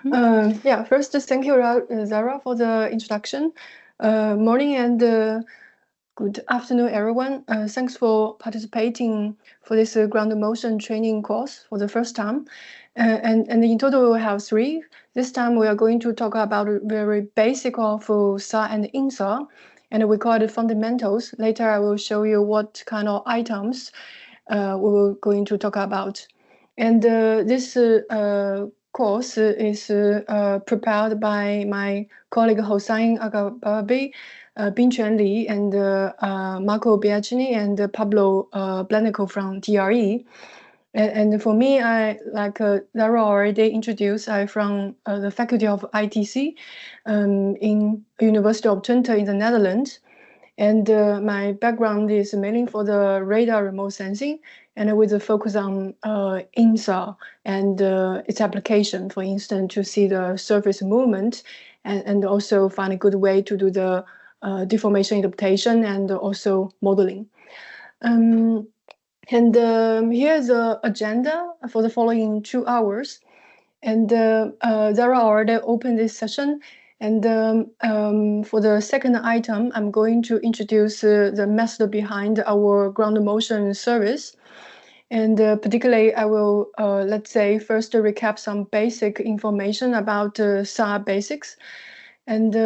Yeah, first, thank you, Zara, for the introduction. Morning and good afternoon, everyone. Thanks for participating for this ground motion training course for the first time. And in total, we will have 3. This time, we are going to talk about very basic of SAR and INSAR, and we call it fundamentals. Later, I will show you what kind of items we will going to talk about. And this course is prepared by my colleague Hossein Agababi, Binquan Li, and Marco Biagini, and Pablo Blanico from DRE. And for me, I like Zara already introduced, I'm from the faculty of ITC in University of Twente in the Netherlands. And my background is mainly for the radar remote sensing, and with a focus on INSAR and its application, for instance, to see the surface movement, and also find a good way to do the deformation interpretation and also modeling. Here's the agenda for the following 2 hours. And Zara already opened this session. And for the second item, I'm going to introduce the method behind our ground motion service. And particularly, I will, let's say, first recap some basic information about SAR basics. And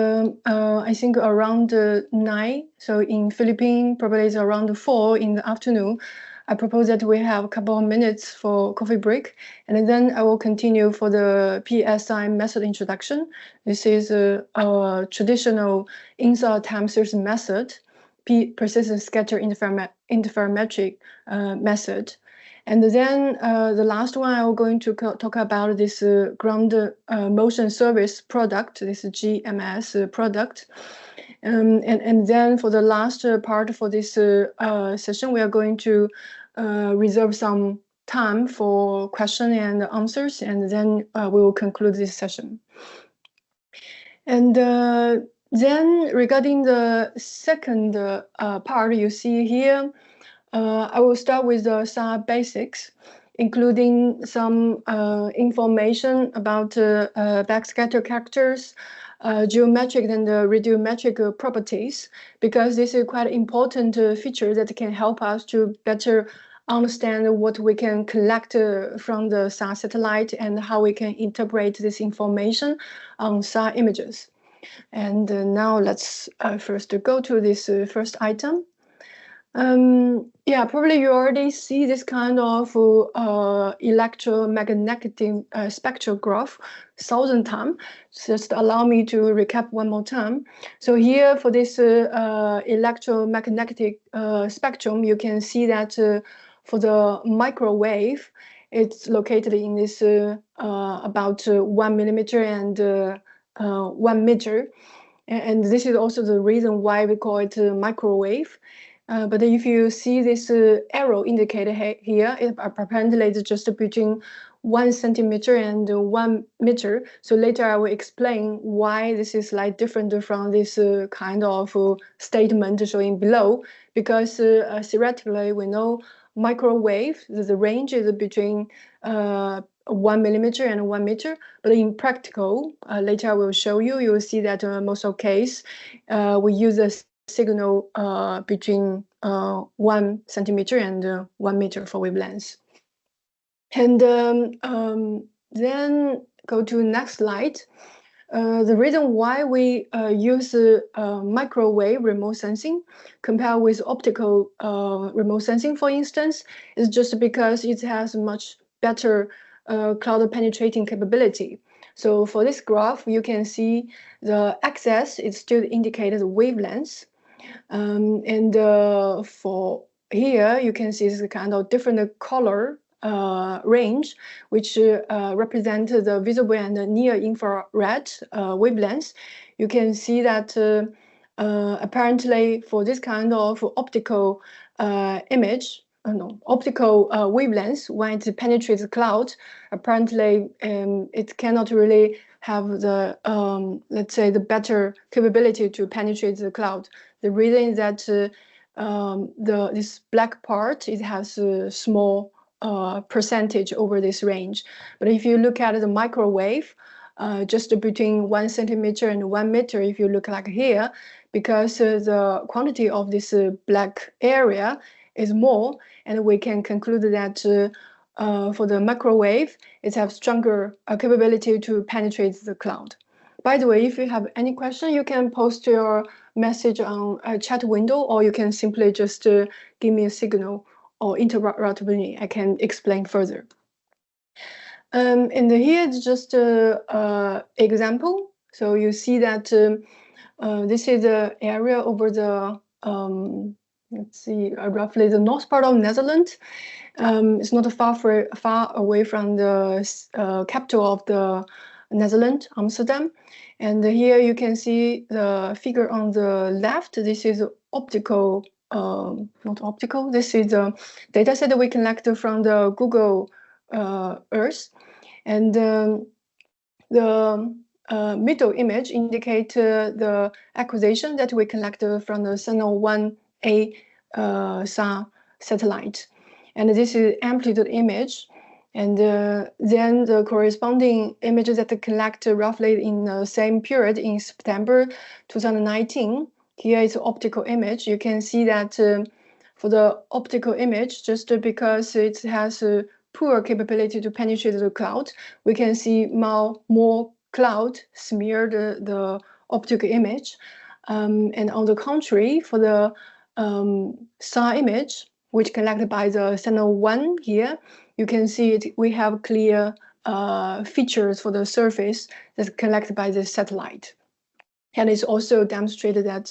I think around 9, so in Philippines, probably it's around 4 in the afternoon, I propose that we have a couple of minutes for coffee break, and then I will continue for the PSI method introduction. This is a traditional INSAR time series method, Persistent Scatterer Interferometry method. And then the last one, I'm going to talk about this ground motion service product, this GMS product. And then for the last part for this session, we are going to reserve some time for question and answers, and then we will conclude this session. And then regarding the second part you see here, I will start with the SAR basics, including some information about backscatter characters, geometric and radiometric properties, because this is quite an important feature that can help us to better understand what we can collect from the SAR satellite and how we can interpret this information on SAR images. And now let's first go to this first item. Yeah, probably you already see this kind of electromagnetic spectral graph 1,000 times. Just allow me to recap one more time. So here for this electromagnetic spectrum, you can see that for the microwave, it's located in this about 1 millimeter and 1 meter. And this is also the reason why we call it microwave. But if you see this arrow indicated here, it apparently is just between 1 centimeter and 1 meter. So later I will explain why this is like different from this kind of statement showing below. Because theoretically, we know microwave, the range is between 1 millimeter and 1 meter. But in practical, later I will show you, you will see that most of case, we use a signal between 1 centimeter and 1 meter for wavelengths. And then go to next slide. The reason why we use microwave remote sensing compared with optical remote sensing, for instance, is just because it has much better cloud penetrating capability. So for this graph, you can see the axis is still indicated wavelengths. And for here, you can see this kind of different color range, which represent the visible and near infrared wavelengths. You can see that apparently for this kind of optical optical wavelengths, when it penetrates the cloud, apparently it cannot really have the, let's say, the better capability to penetrate the cloud. The reason is that this black part, it has a small percentage over this range. But if you look at the microwave, just between 1 centimeter and 1 meter, if you look like here, because the quantity of this black area is more, and we can conclude that for the microwave, it has stronger capability to penetrate the cloud. By the way, if you have any question, you can post your message on a chat window, or you can simply just give me a signal or interrupt me. I can explain further. And here is just an example. So you see that this is the area over the, let's see, roughly the north part of Netherlands. It's not far away from the capital of the Netherlands, Amsterdam. And here you can see the figure on the left. This is optical, not optical. This is a data set that we collected from the Google Earth. And the middle image indicates the acquisition that we collected from the Sentinel-1A SAR satellite. And this is amplitude image. And then the corresponding images that collect roughly in the same period in September 2019. Here is optical image. You can see that for the optical image, just because it has a poor capability to penetrate the cloud, we can see more cloud smear the optical image. And on the contrary, for the SAR image, which collected by the Sentinel-1 here, you can see it. We have clear features for the surface that's collected by the satellite. And it's also demonstrated that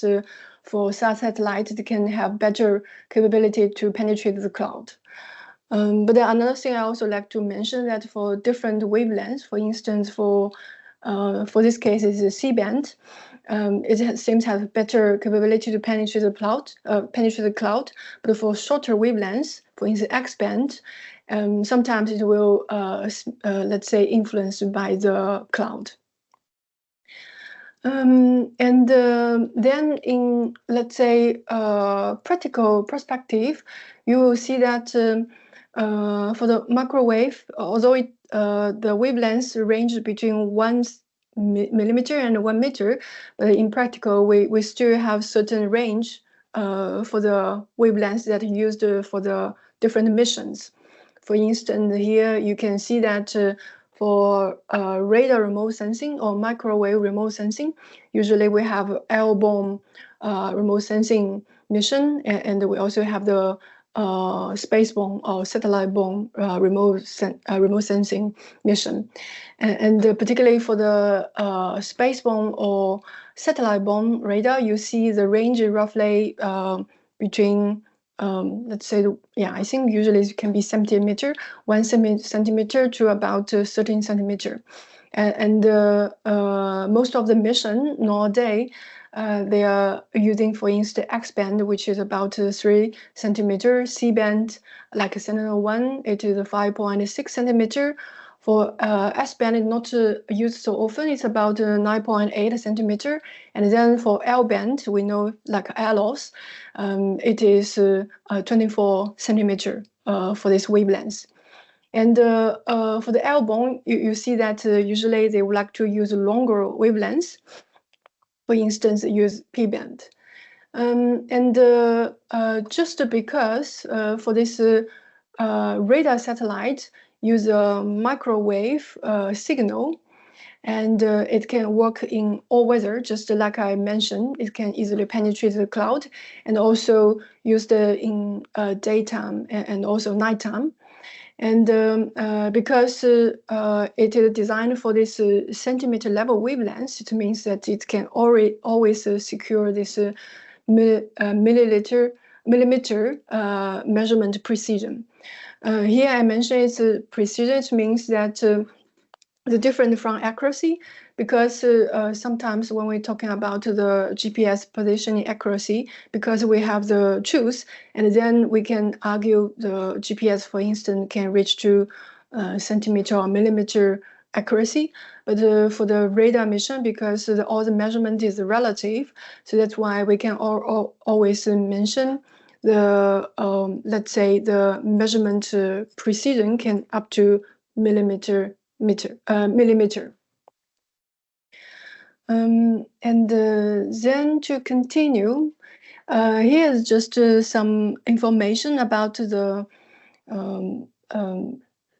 for SAR satellite, it can have better capability to penetrate the cloud. But then another thing I also like to mention that for different wavelengths, for instance, for this case is the C-band, it seems to have better capability to penetrate the cloud. But for shorter wavelengths, for instance, X-band, sometimes it will, let's say, influenced by the cloud. And then in, let's say, practical perspective, you will see that for the microwave, although the wavelengths range between 1 millimeter and 1 meter, but in practical, we still have certain range for the wavelengths that are used for the different missions. For instance, here you can see that for radar remote sensing or microwave remote sensing, usually we have airborne remote sensing mission, and we also have the spaceborne or satellite-borne remote sensing mission. And particularly for the spaceborne or satellite-borne radar, you see the range roughly between let's say, I think usually it can be 1 centimeter to about 13 centimeter. And most of the mission nowadays, they are using, for instance, X-band, which is about 3 centimeter. C-band, like Sentinel-1, it is 5.6 centimeter. For S-band, it's not used so often. It's about 9.8 centimeter. And then for L-band, we know like ALOS, it is 24 centimeter for this wavelength. And for the L-band, you see that usually they would like to use longer wavelengths. For instance, use P-band. And just because for this radar satellite, use a microwave signal, and it can work in all weather, just like I mentioned. It can easily penetrate the cloud, and also used in daytime and also nighttime. And because it is designed for this centimeter level wavelength, it means that it can always secure this millimeter measurement precision. Here I mentioned it's precision. It means that the different from accuracy, because sometimes when we're talking about the GPS positioning accuracy, because we have the truth, and then we can argue the GPS, for instance, can reach to centimeter or millimeter accuracy. But for the radar mission, because all the measurement is relative, so that's why we can always mention the let's say the measurement precision can up to millimeter. Then to continue, here's just some information about the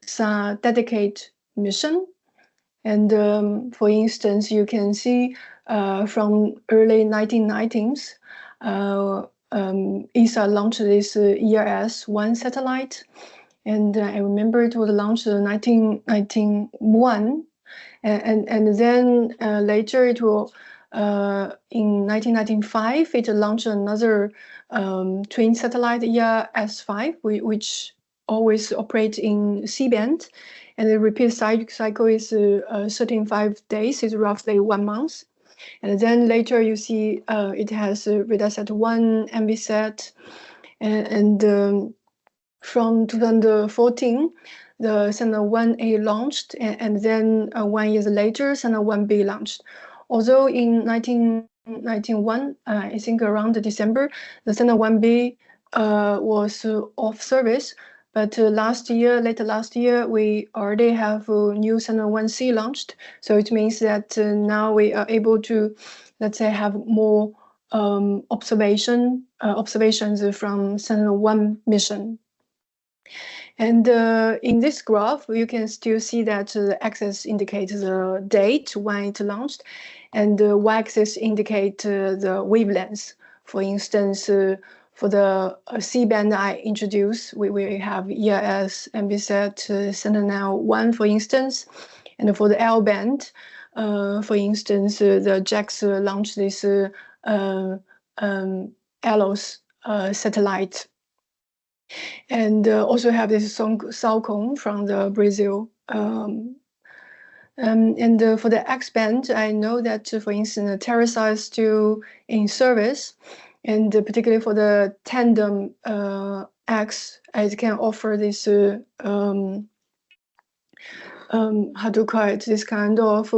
SAR dedicated mission. And for instance, you can see from early 1990s, ESA launched this ERS-1 satellite. And I remember it was launched in 1991. And then later it will, in 1995, it launched another twin satellite, ERS-5, which always operates in C-band. And the repeat cycle is 35 days, it's roughly 1 month. And then later you see it has RadarSat-1, MVSat, and from 2014, the Sentinel-1A launched, and then 1 year later, Sentinel-1B launched. Although in 1991, I think around December, the Sentinel-1B was off service, but later last year, we already have a new Sentinel-1C launched. So it means that now we are able to, let's say, have more observations from Sentinel-1 mission. And in this graph, you can still see that the x-axis indicates the date when it launched, and the y-axis indicates the wavelength. For instance, for the C-band I introduced, we have ERS, MVSat, Sentinel-1, for instance. And for the L-band, for instance, the JAXA launched this ALOS satellite. And also have this Salcom from the Brazil. And for the X-band, I know that, for instance, the TerraSat is still in service, and particularly for the tandem X, it can offer this how to call it, this kind of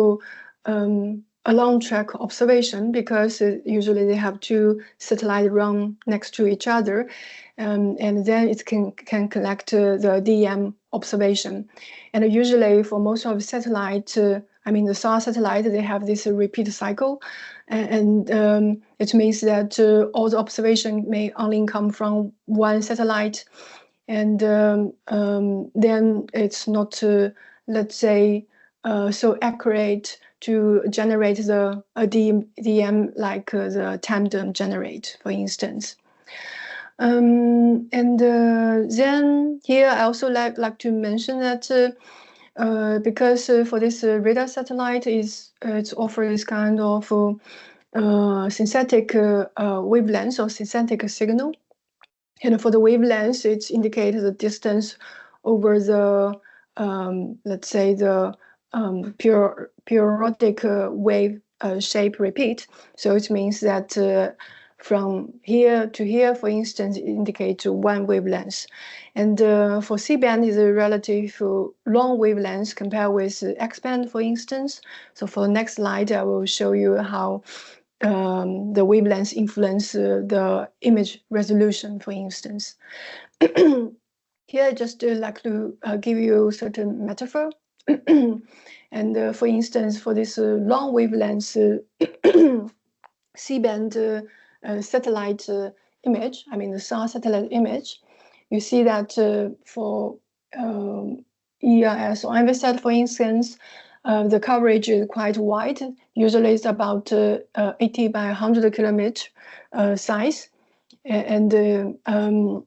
a long track observation, because usually they have two satellites run next to each other, and then it can collect the DEM observation. And usually for most of the satellite, the SAR satellite, they have this repeat cycle, and it means that all the observation may only come from one satellite, and then it's not, let's say, so accurate to generate the DEM like the tandem generate, for instance. And then here I also like to mention that because for this radar satellite it's offers this kind of synthetic wavelength or synthetic signal. And for the wavelength, it indicates the distance over the, let's say, the periodic wave shape repeat. So it means that from here to here, for instance, it indicates one wavelength. And for C-band is a relative long wavelength compared with X-band, for instance. So for the next slide, I will show you how the wavelengths influence the image resolution, for instance. Here, I just like to give you a certain metaphor. And for instance, for this long wavelength C-band satellite image, the SAR satellite image, you see that for ERS or MVSat, for instance, the coverage is quite wide. Usually it's about 80 by 100 kilometer size. And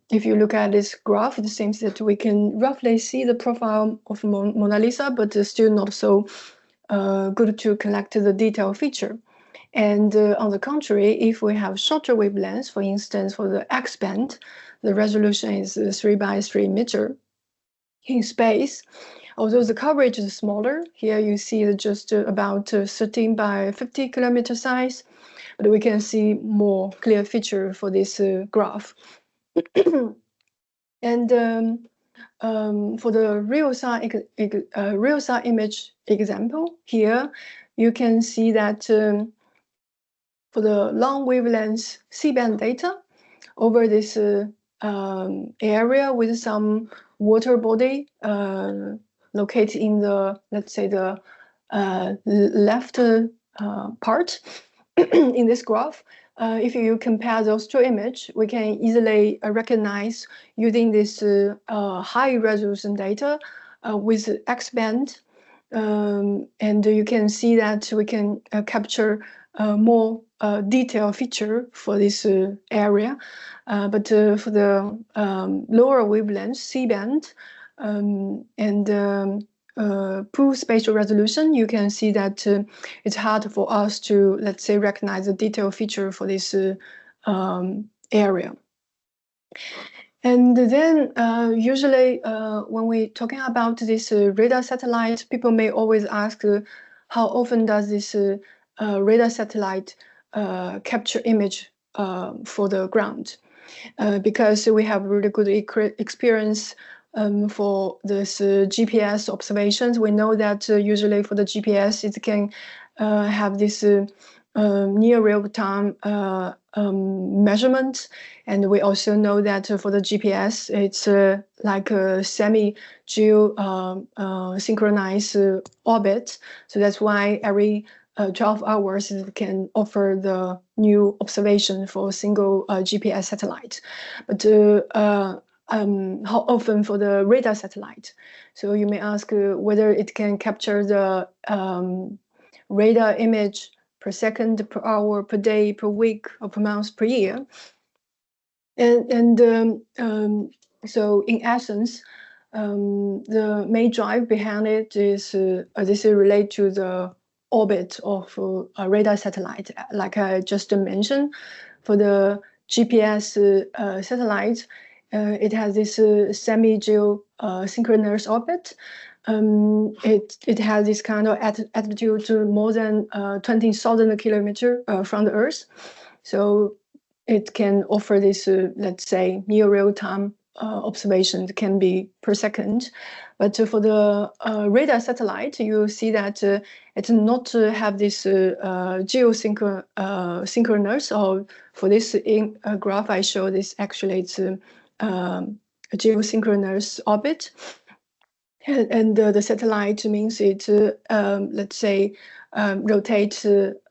if you look at this graph, it seems that we can roughly see the profile of Mona Lisa, but still not so good to collect the detail feature. And on the contrary, if we have shorter wavelengths, for instance, for the X-band, the resolution is 3 by 3 meter in space. Although the coverage is smaller, here you see just about 13 by 50 kilometer size, but we can see more clear feature for this graph. And for the real SAR image example, here you can see that for the long wavelength C-band data over this area with some water body located in the, let's say, the left part in this graph. If you compare those two images, we can easily recognize using this high resolution data with X-band. And you can see that we can capture more detailed feature for this area. But for the lower wavelength, C-band, and poor spatial resolution, you can see that it's hard for us to, let's say, recognize the detailed feature for this area. And then usually when we're talking about this radar satellite, people may always ask how often does this radar satellite capture image for the ground? Because we have really good experience for this GPS observations. We know that usually for the GPS, it can have this near real-time measurement. And we also know that for the GPS, it's like a semi-geo synchronized orbit. So that's why every 12 hours it can offer the new observation for a single GPS satellite. But how often for the radar satellite? So you may ask whether it can capture the radar image per second, per hour, per day, per week, or per month, per year. So in essence, the main drive behind it is this is related to the orbit of a radar satellite. Like I just mentioned, for the GPS satellite, it has this semi-geo synchronous orbit. It has this kind of altitude to more than 20,000 kilometers from the Earth. So it can offer this, let's say, near real-time observation can be per second. But for the radar satellite, you see that it not have this geosynchronous, or for this graph I show this, actually it's a geosynchronous orbit. And the satellite means it, let's say, rotates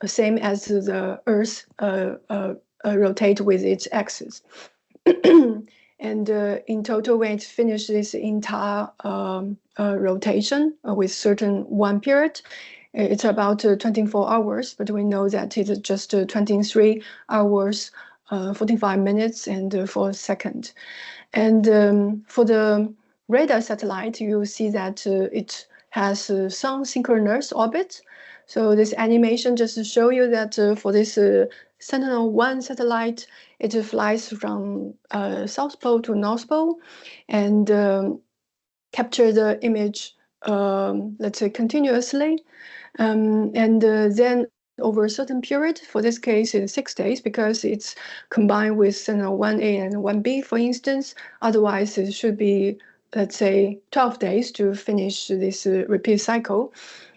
same as the Earth rotate with its axis. And in total, when it finishes this entire rotation with certain one period, it's about 24 hours, but we know that it's just 23 hours, 45 minutes, and 4 seconds. And for the radar satellite, you see that it has some synchronous orbit. So this animation just to show you that for this Sentinel-1 satellite, it flies from South Pole to North Pole and capture the image, let's say, continuously. And then over a certain period, for this case, it's 6 days, because it's combined with Sentinel-1A and 1B, for instance. Otherwise, it should be, let's say, 12 days to finish this repeat cycle.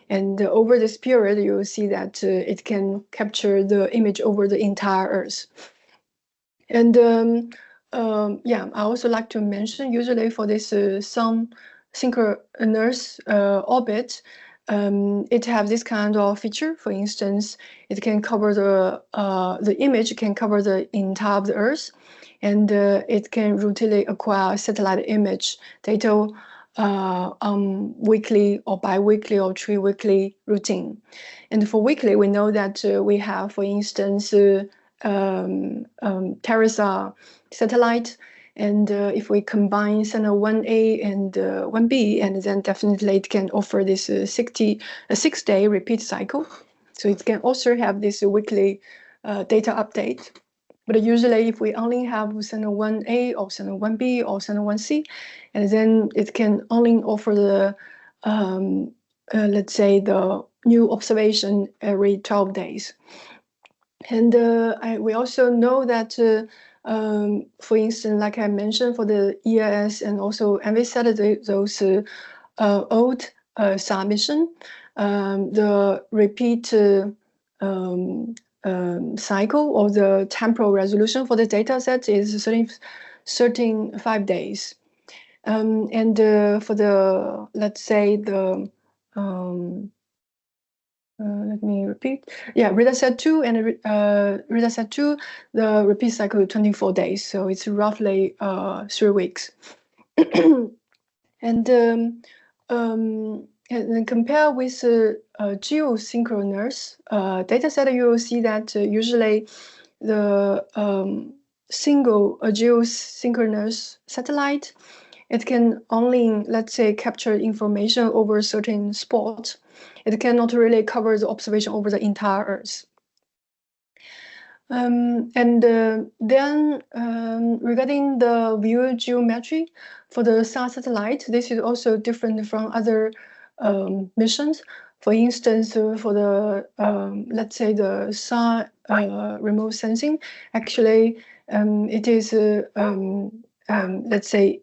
And over this period, you will see that it can capture the image over the entire Earth. And yeah, I also like to mention, usually for this sun synchronous orbit, it has this kind of feature. For instance, it can cover the image can cover the entire of the Earth, and it can routinely acquire satellite image data on weekly or bi-weekly or tri-weekly routine. And for weekly, we know that we have, for instance, TerraSAR satellite. And if we combine Sentinel-1A and 1B, and then definitely it can offer this 6-day repeat cycle. So it can also have this weekly data update. But usually if we only have Sentinel-1A or Sentinel-1B or Sentinel-1C, and then it can only offer the, let's say, the new observation every 12 days. And we also know that, for instance, like I mentioned, for the EIS and also MVSat, those old SAR mission, the repeat cycle or the temporal resolution for the data set is 35 days. And for the, let's say, the let me repeat. Yeah, radar set 2 and radar set 2, the repeat cycle is 24 days, so it's roughly 3 weeks. And and compare with geosynchronous dataset, you will see that usually the single geosynchronous satellite, it can only, let's say, capture information over a certain spot. It cannot really cover the observation over the entire Earth. Then regarding the view geometry for the SAR satellite, this is also different from other missions. For instance, for the let's say the SAR remote sensing, actually it is let's say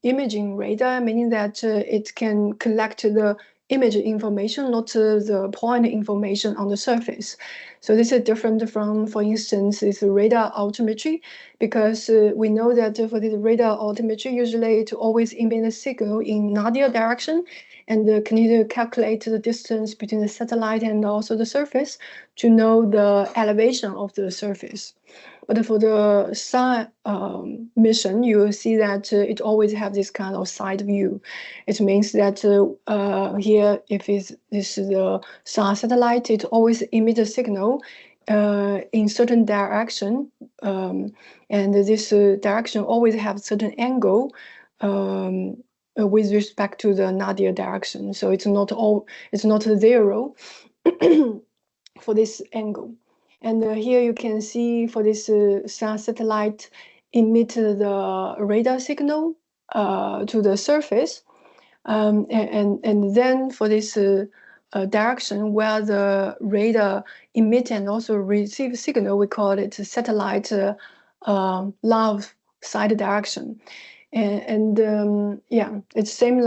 imaging radar, meaning that it can collect the image information, not the point information on the surface. So this is different from, for instance, this radar altimetry, because we know that for this radar altimetry, usually it always emits a signal in nadir direction, and continue to calculate the distance between the satellite and also the surface to know the elevation of the surface. But for the SAR mission, you will see that it always have this kind of side view. It means that here, if this is the SAR satellite, it always emits a signal in certain direction, and this direction always have certain angle with respect to the nadir direction. So it's not zero for this angle. And here you can see for this SAR satellite emit the radar signal to the surface. And then for this direction where the radar emit and also receive signal, we call it satellite love side direction. And yeah, it's same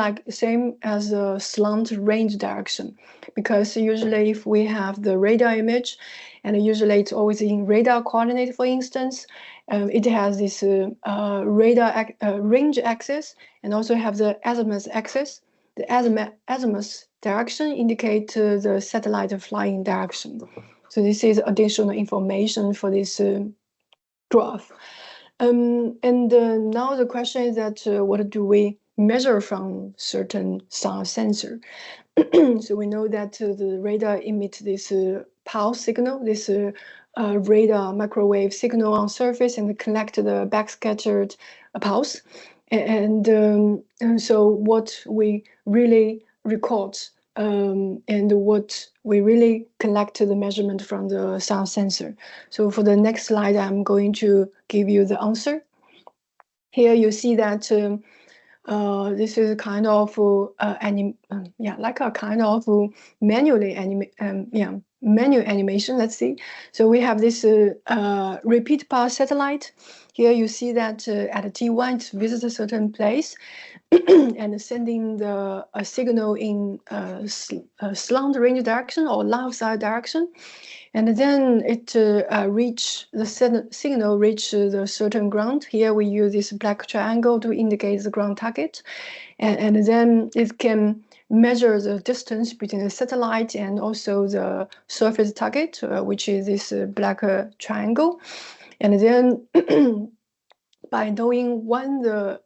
as a slant range direction, because usually if we have the radar image, and usually it's always in radar coordinate, for instance, it has this radar range axis and also have the azimuth axis. The azimuth direction indicate the satellite flying direction. So this is additional information for this graph. And now the question is that what do we measure from certain SAR sensor? So we know that the radar emits this pulse signal, this radar microwave signal on surface, and collect the backscattered pulse. And so what we really record and what we really collect the measurement from the SAR sensor. So for the next slide, I'm going to give you the answer. Here you see that this is a kind of like a kind of manual animation. Let's see. So we have this repeat path satellite. Here you see that at T1 it visits a certain place and sending the signal in slant range direction or left side direction. And then it signal reach the certain ground. Here we use this black triangle to indicate the ground target. And then it can measure the distance between the satellite and also the surface target, which is this black triangle. And then by knowing when the,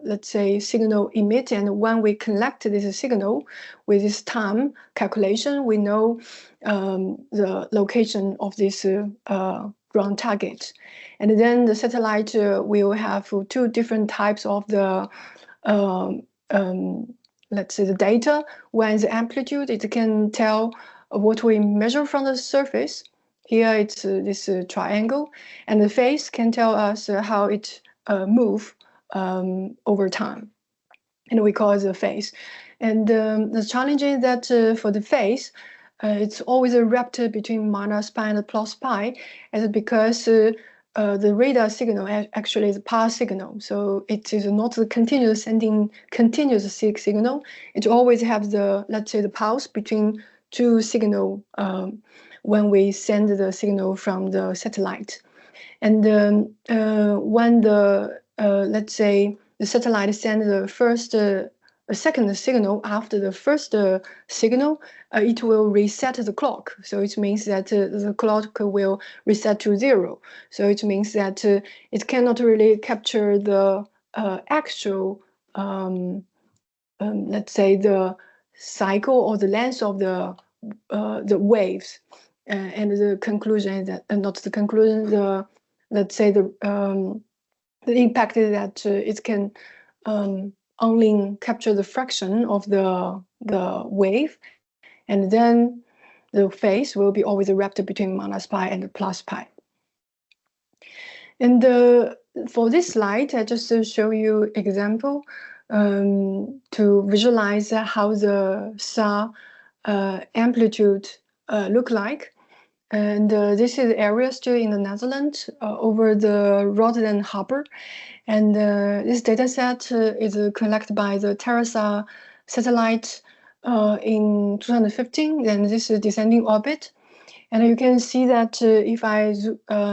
let's say, signal emit and when we collect this signal with this time calculation, we know the location of this ground target. And then the satellite will have two different types of the, let's say, the data. One is the amplitude. It can tell what we measure from the surface. Here it's this triangle, and the phase can tell us how it move over time, and we call it the phase. And the challenge is that for the phase, it's always a raptor between minus pi and plus pi, and because the radar signal actually is a path signal, so it is not the continuous sending continuous signal. It always has the, let's say, the pulse between two signal when we send the signal from the satellite. And when the, let's say, the satellite sends the first a second signal after the first signal, it will reset the clock. So it means that the clock will reset to 0. So it means that it cannot really capture the actual, let's say, the cycle or the length of the waves. And the conclusion is that, not the conclusion, the, let's say, the impact is that it can only capture the fraction of the wave, and then the phase will be always wrapped between -pi and +pi. And for this slide, I just show you example to visualize how the SAR amplitude look like. And this is the area still in the Netherlands over the Rotterdam harbor. And this data set is collected by the TerraSAR satellite in 2015, and this is descending orbit. And you can see that if I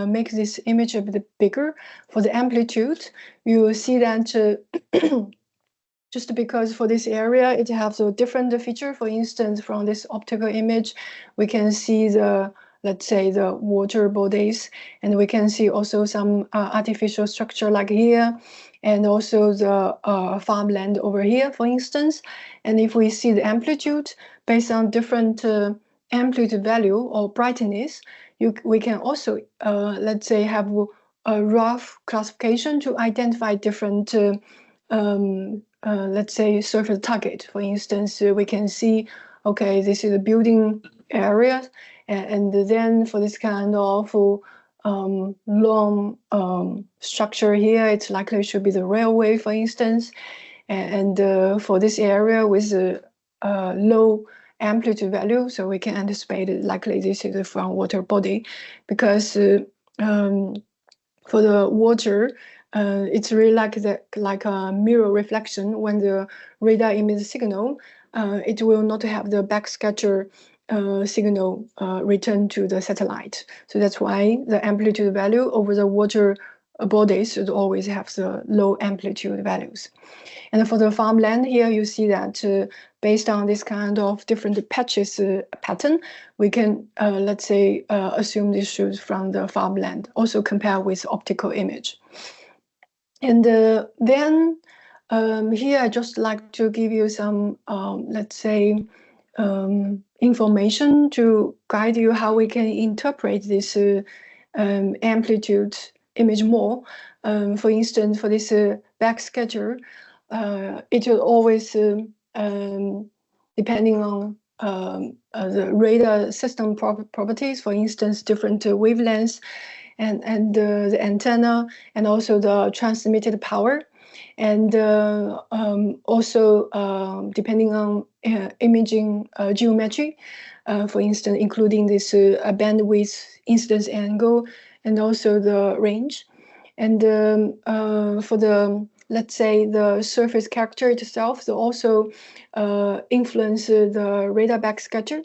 make this image a bit bigger for the amplitude, you will see that just because for this area, it has a different feature. For instance, from this optical image, we can see the, let's say, the water bodies, and we can see also some artificial structure like here, and also the farmland over here, for instance. And if we see the amplitude based on different amplitude value or brightness, we can also, let's say, have a rough classification to identify different, let's say, surface target. For instance, we can see, okay, this is a building area, and then for this kind of long structure here, it's likely should be the railway, for instance. And for this area with a low amplitude value, so we can anticipate it likely this is from water body, because for the water, it's really like a mirror reflection. When the radar emits signal, it will not have the backscatter signal return to the satellite. So that's why the amplitude value over the water bodies should always have the low amplitude values. And for the farmland here, you see that based on this kind of different patches pattern, we can, let's say, assume this shows from the farmland, also compare with optical image. And then here I just like to give you some, let's say, information to guide you how we can interpret this amplitude image more. For instance, for this backscatter, it will always, depending on the radar system properties, for instance, different wavelengths and the antenna, and also the transmitted power. And also depending on imaging geometry, for instance, including this bandwidth, incidence angle, and also the range. And for the, let's say, the surface character itself, they also influence the radar backscatter.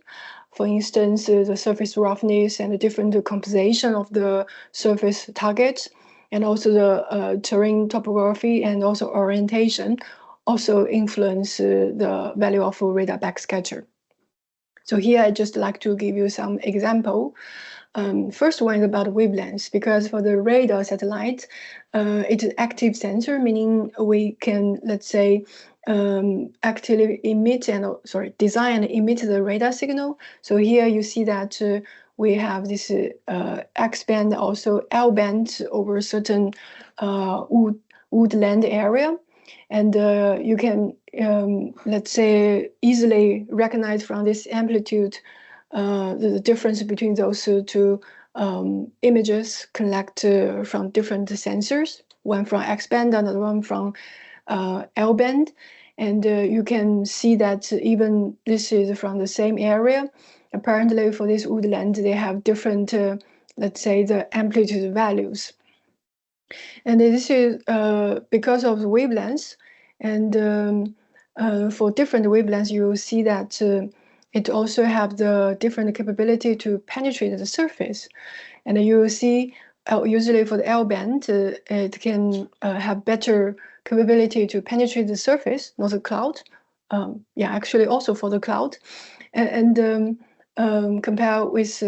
For instance, the surface roughness and the different composition of the surface targets, and also the terrain topography and also orientation also influence the value of radar backscatter. So here I just like to give you some example. First one is about wavelengths, because for the radar satellite, it's an active sensor, meaning we can, let's say, actively emit and, design and emit the radar signal. So here you see that we have this X band, also L band over a certain woodland area. And you can, let's say, easily recognize from this amplitude the difference between those two images collected from different sensors, one from X band, another one from L band. And you can see that even this is from the same area. Apparently for this woodland, they have different, let's say, the amplitude values. And this is because of the wavelengths. And for different wavelengths, you will see that it also have the different capability to penetrate the surface. And you will see, usually for the L band, it can have better capability to penetrate the surface, not the cloud, yeah, actually also for the cloud, and compare with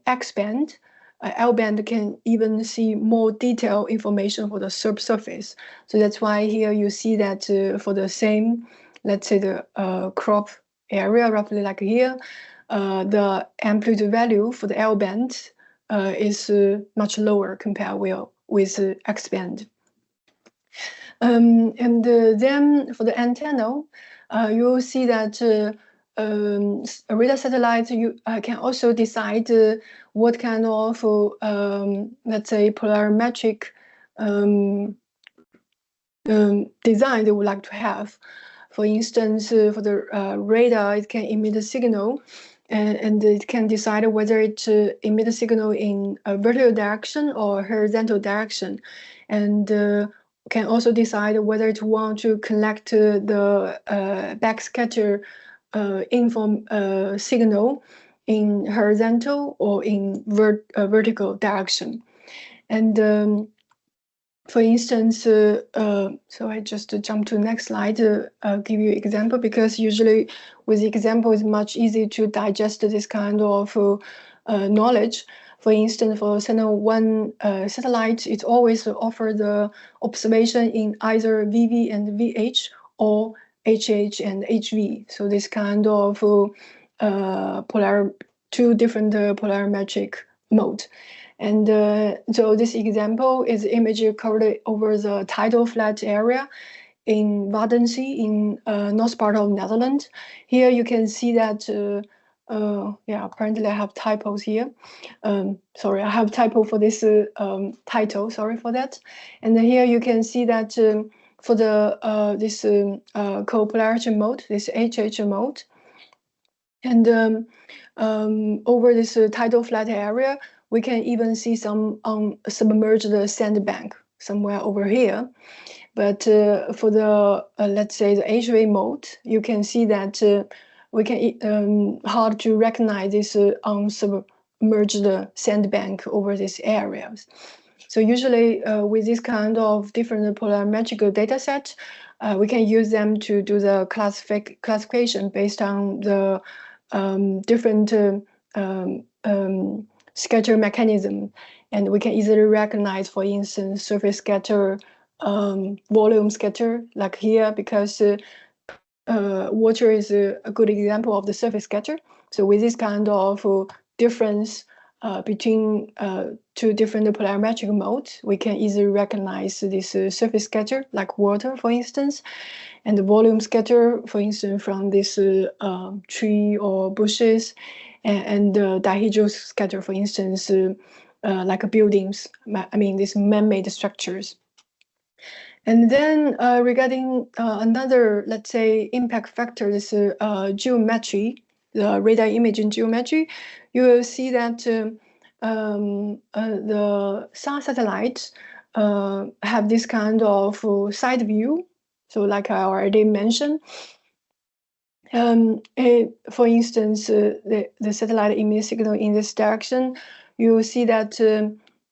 X-band. L-band can even see more detailed information for the subsurface. So that's why here you see that for the same, let's say the crop area, roughly like here, the amplitude value for the L-band is much lower compared with X-band. And then for the antenna, you will see that a radar satellite you can also decide what kind of, let's say, polarimetric design they would like to have. For instance, for the radar, it can emit a signal, and it can decide whether it emit a signal in a vertical direction or horizontal direction, and can also decide whether it want to collect the backscatter signal in horizontal or in vertical direction. And for instance, so I just jump to the next slide to give you example, because usually with example it's much easier to digest this kind of knowledge. For instance, for Sentinel-1 satellite, it always offers the observation in either VV and VH or HH and HV. So this kind of two different polarimetric mode. And so this example is image covered over the tidal flat area in Wadensee in north part of Netherlands. Here you can see that, yeah, apparently I have typos here. Sorry, I have typo for this title, sorry for that. And here you can see that for the this copolarity mode, this HH mode, and over this tidal flat area, we can even see some submerged sandbank somewhere over here. But for the, let's say, the HV mode, you can see that we can hard to recognize this unsubmerged sandbank over these areas. So usually with this kind of different polarimetric data set, we can use them to do the classification based on the different scatter mechanism, and we can easily recognize, for instance, surface scatter, volume scatter, like here, because water is a good example of the surface scatter. So with this kind of difference between two different polarimetric modes, we can easily recognize this surface scatter, like water, for instance, and the volume scatter, for instance, from this tree or bushes, and dihedral scatter, for instance, like buildings, I mean, these man-made structures. And then regarding another, let's say, impact factor, this geometry, the radar imaging geometry, you will see that the SAR satellites have this kind of side view. So like I already mentioned, for instance, the satellite emits signal in this direction, you will see that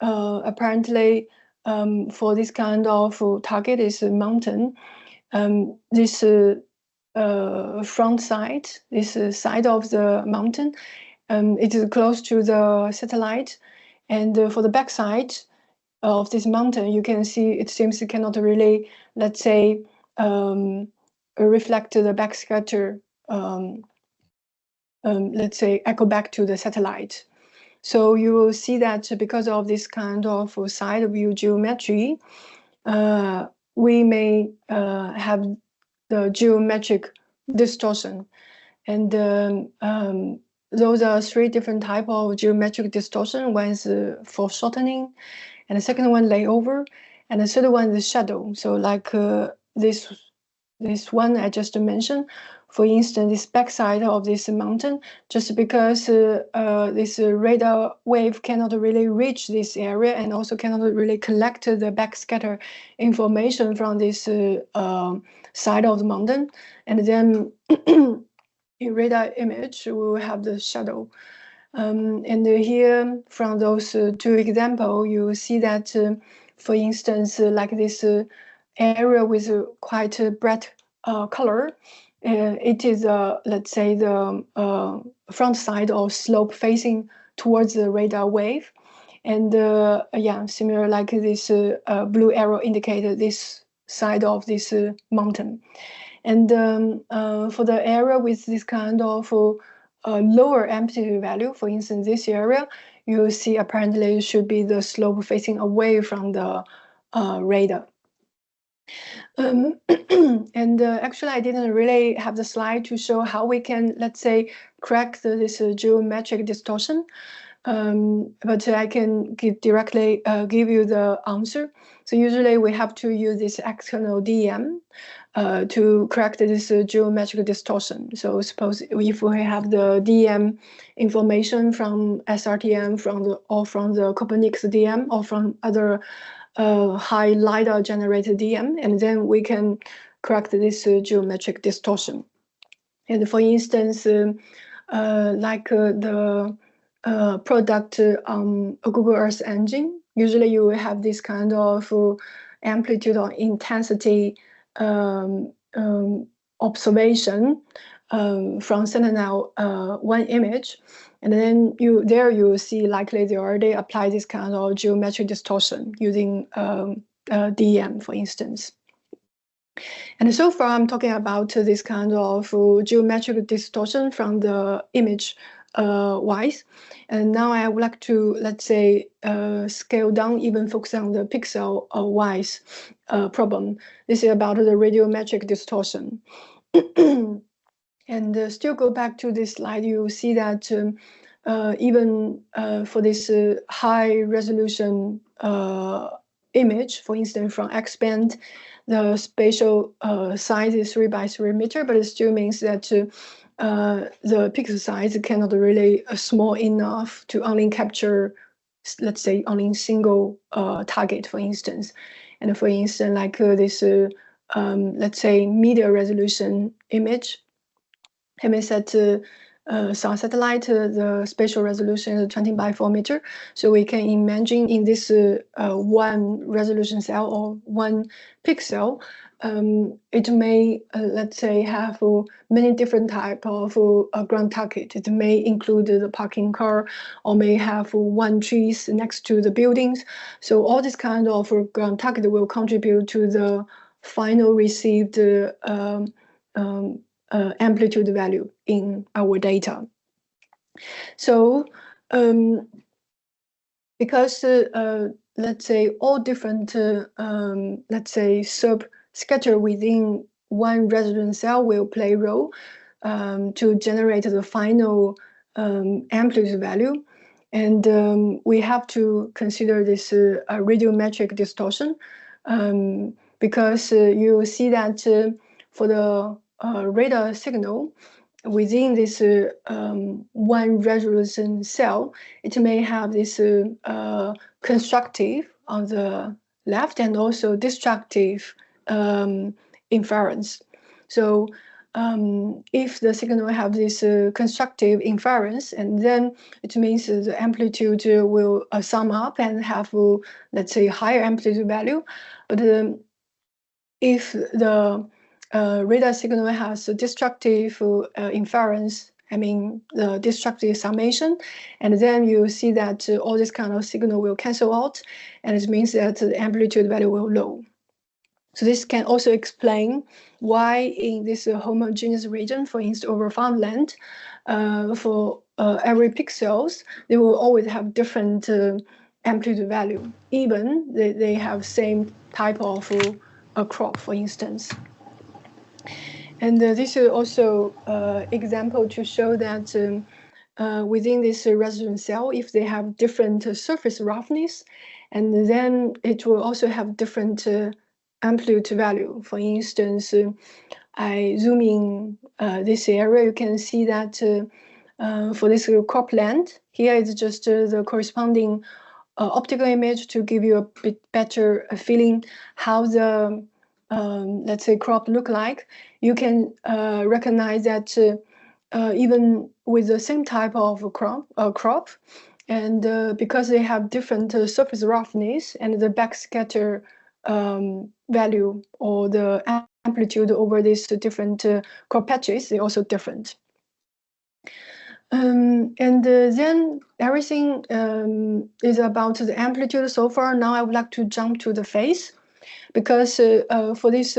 apparently for this kind of target is a mountain. This front side, this side of the mountain, it is close to the satellite, and for the back side of this mountain, you can see it seems it cannot really, let's say, reflect the backscatter, let's say, echo back to the satellite. So you will see that because of this kind of side view geometry, we may have the geometric distortion. And those are three different types of geometric distortion. One is foreshortening, and the second one layover, and the third one is shadow. So like this one I just mentioned, for instance, this backside of this mountain, just because this radar wave cannot really reach this area and also cannot really collect the backscatter information from this side of the mountain, and then in radar image we will have the shadow. And here from those two examples, you see that, for instance, like this area with quite bright color, it is, let's say, the front side or slope facing towards the radar wave. And yeah, similar like this blue arrow indicated this side of this mountain. And for the area with this kind of lower amplitude value, for instance, this area, you see apparently should be the slope facing away from the radar. And actually, I didn't really have the slide to show how we can, let's say, crack this geometric distortion. But I can directly give you the answer. So usually we have to use this external DM to correct this geometric distortion. So suppose if we have the DM information from SRTM or from the Copernicus DM or from other high LiDAR generated DM, and then we can correct this geometric distortion. And for instance, like the product on a Google Earth engine, usually you will have this kind of amplitude or intensity observation from Sentinel-1 image. And then you will see likely they already apply this kind of geometric distortion using DM, for instance. And so far, I'm talking about this kind of geometric distortion from the image wise. And now I would like to, let's say, scale down, even focus on the pixel wise problem. This is about the radiometric distortion. And still go back to this slide, you see that even for this high resolution image, for instance, from X-band, the spatial size is 3 by 3 meter, but it still means that the pixel size cannot really small enough to only capture, let's say, only single target, for instance. And for instance, like this, let's say, media resolution image, having set some satellite, the spatial resolution is 20 by 4 meter. So we can imagine in this one resolution cell or one pixel, it may, let's say, have many different type of ground target. It may include the parking car, or may have one trees next to the buildings. So all this kind of ground target will contribute to the final received amplitude value in our data. So because let's say all different let's say sub-scatter within one resonance cell will play a role to generate the final amplitude value. And we have to consider this radiometric distortion because you see that for the radar signal within this one resolution cell, it may have this constructive on the left and also destructive inference. So if the signal have this constructive inference, and then it means the amplitude will sum up and have, let's say, higher amplitude value. But if the radar signal has a destructive inference, I mean the destructive summation, and then you see that all this kind of signal will cancel out, and it means that the amplitude value will low. So this can also explain why in this homogeneous region, for instance, over farmland, for every pixels, they will always have different amplitude value, even they have same type of crop, for instance. And this is also example to show that within this resonance cell, if they have different surface roughness, and then it will also have different amplitude value. For instance, I zoom in this area, you can see that for this cropland, here is just the corresponding optical image to give you a bit better feeling how the let's say crop look like. You can recognize that even with the same type of crop, and because they have different surface roughness and the backscatter value or the amplitude over these different core patches is also different. And then everything is about the amplitude so far. Now I would like to jump to the phase, because for this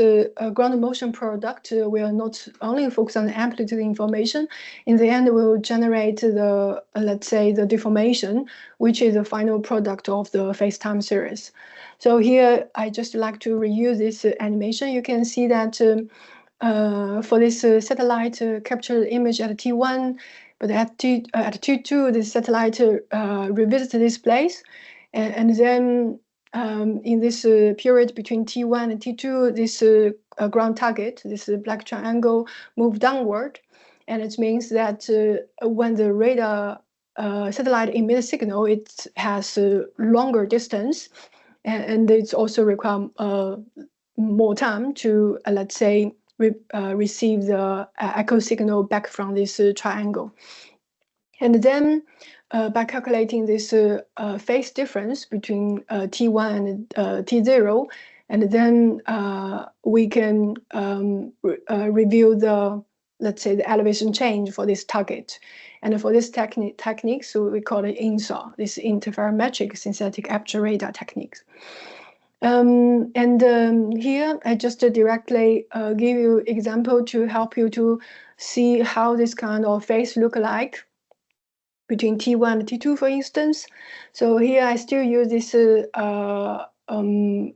ground motion product, we are not only focused on the amplitude information. In the end, we will generate the, let's say, the deformation, which is the final product of the phase time series. So here, I just like to reuse this animation. You can see that for this satellite captured image at T1, but at T2, the satellite revisits this place, and then in this period between T1 and T2, this ground target, this black triangle, moved downward, and it means that when the radar satellite emits signal, it has a longer distance, and it's also require more time to, let's say, receive the echo signal back from this triangle. And then by calculating this phase difference between T1 and T0, and then we can review the, let's say, the elevation change for this target. And for this technique, so we call it INSAR, this interferometric synthetic aperture radar techniques. Here I just directly give you example to help you to see how this kind of phase look like between T1 and T2, for instance. So here I still use these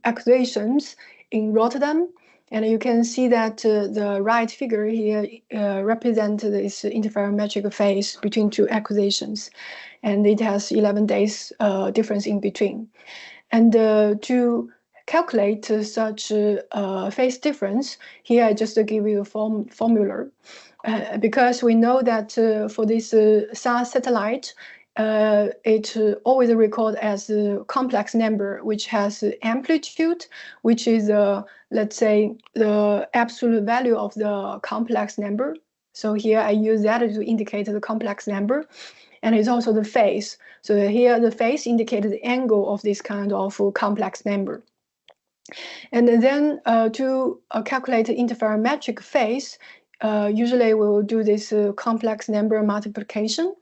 accusations in Rotterdam. And you can see that the right figure here represents this interferometric phase between two accusations. And it has 11 days difference in between. And to calculate such phase difference, here I just give you a formula. Because we know that for this SAR satellite, it always recorded as a complex number, which has amplitude, which is, let's say, the absolute value of the complex number. So here I use that to indicate the complex number. And it's also the phase. So here the phase indicates the angle of this kind of complex number. And then to calculate the interferometric phase, usually we will do this complex number multiplication.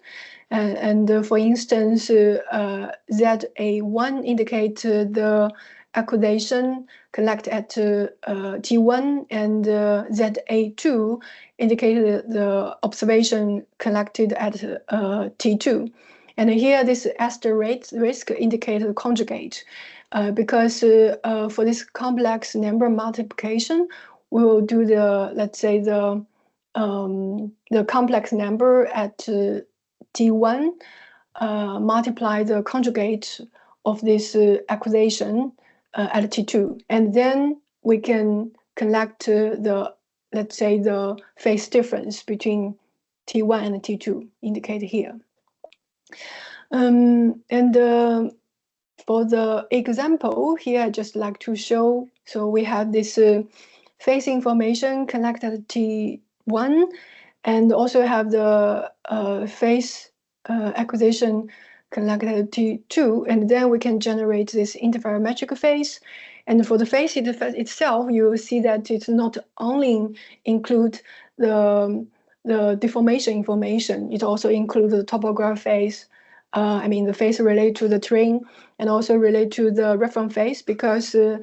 And for instance, ZA1 indicates the accusation collected at T1, and ZA2 indicated the observation collected at T2. And here this asterisk indicates the conjugate, because for this complex number multiplication, we will do the, let's say, the complex number at T1 multiply the conjugate of this accusation at T2, and then we can collect the, let's say, the phase difference between T1 and T2 indicated here. For the example here, I just like to show. So we have this phase information collected at T1, and also have the phase acquisition collected at T2, and then we can generate this interferometric phase. And for the phase itself, you will see that it not only include the deformation information, it also includes the topographic phase. I mean, the phase related to the terrain, and also related to the reference phase, because the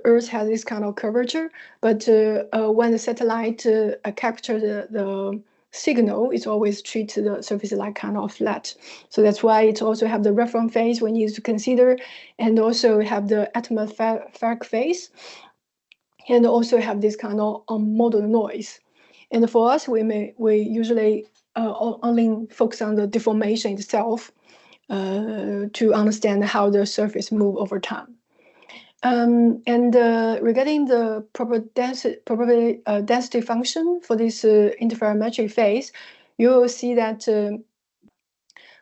Earth has this kind of curvature. But when the satellite captures the signal, it's always treat the surface like kind of flat. So that's why it also have the reference phase we need to consider, and also have the atmospheric phase, and also have this kind of model noise. And for us, we usually only focus on the deformation itself to understand how the surface move over time. Regarding the probability density function for this interferometric phase, you will see that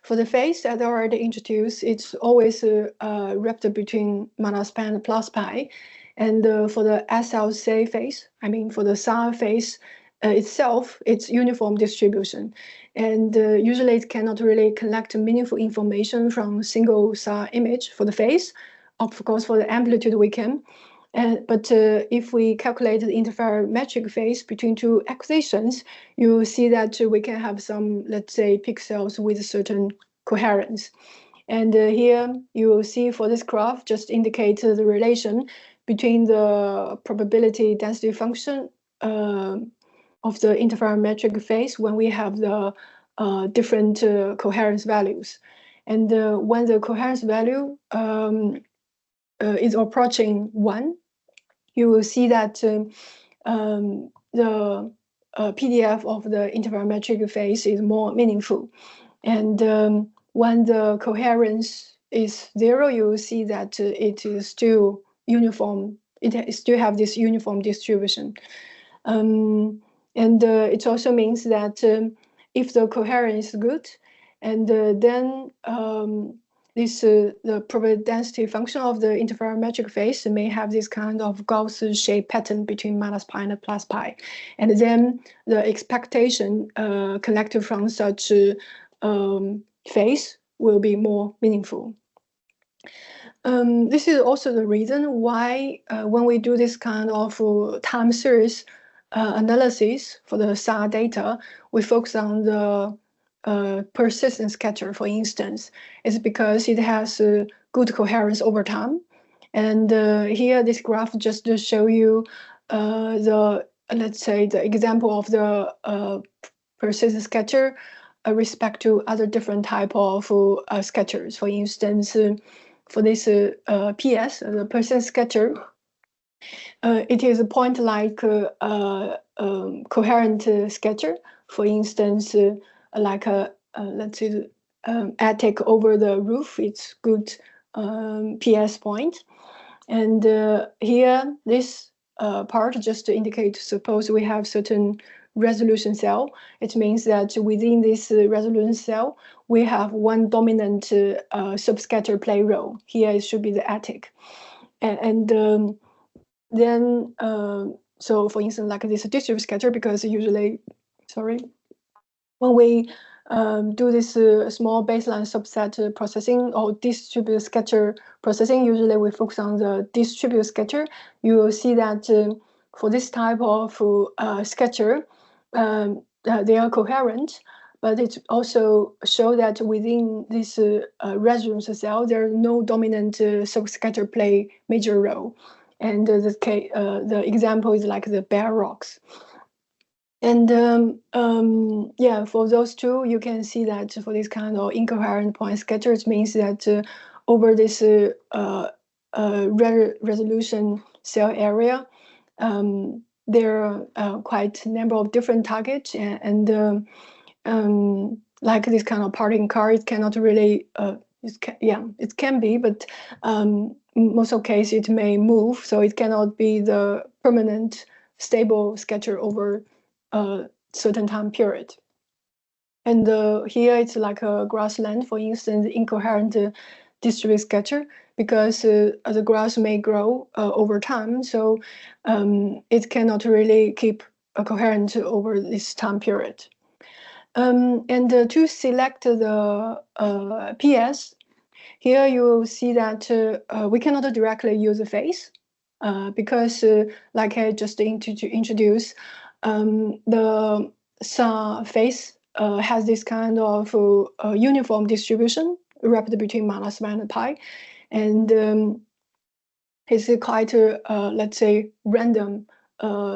for the phase that I already introduced, it's always wrapped between minus pi and plus pi. And for the SLC phase, I mean for the SAR phase itself, it's uniform distribution. And usually it cannot really collect meaningful information from a single SAR image for the phase. Of course, for the amplitude we can. But if we calculate the interferometric phase between two acquisitions, you see that we can have some, let's say, pixels with a certain coherence. And here you will see for this graph just indicates the relation between the probability density function of the interferometric phase when we have the different coherence values. And when the coherence value is approaching 1, you will see that the PDF of the interferometric phase is more meaningful. And when the coherence is 0, you will see that it is still uniform. It still have this uniform distribution. And it also means that if the coherence is good, and then the probability density function of the interferometric phase may have this kind of Gauss-shaped pattern between -π and +π. And then the expectation collected from such phase will be more meaningful. This is also the reason why when we do this kind of time series analysis for the SAR data, we focus on the persistent scatter, for instance. It's because it has good coherence over time. And here, this graph just to show you let's say, the example of the persistent scatter respect to other different type of scatters. For instance, for this PS, the persistent scatter, it is a point-like coherent scatter. For instance, like let's say attic over the roof, it's good PS point. And here, this part just to indicate, suppose we have certain resolution cell. It means that within this resolution cell, we have one dominant subscatter play role. Here it should be the attic. And then, so for instance, like this distributed scatter, because usually, when we do this small baseline subset processing or distributed scatter processing, usually we focus on the distributed scatter. You will see that for this type of scatter, they are coherent, but it also shows that within this resonance cell, there is no dominant subscatter play major role. And the example is like the bare rocks. And yeah, for those two, you can see that for this kind of incoherent point scatter, it means that over this resolution cell area, there are quite a number of different targets, and like this kind of parting car, it cannot really, it can be, but most of the case it may move, so it cannot be the permanent stable scatter over a certain time period. And here it's like a grassland, for instance, incoherent distributed scatter, because the grass may grow over time, so it cannot really keep a coherent over this time period. And to select the PS, here you will see that we cannot directly use the phase because, like I just introduced, the SAR phase has this kind of uniform distribution wrapped between -π and π, and it's quite let's say random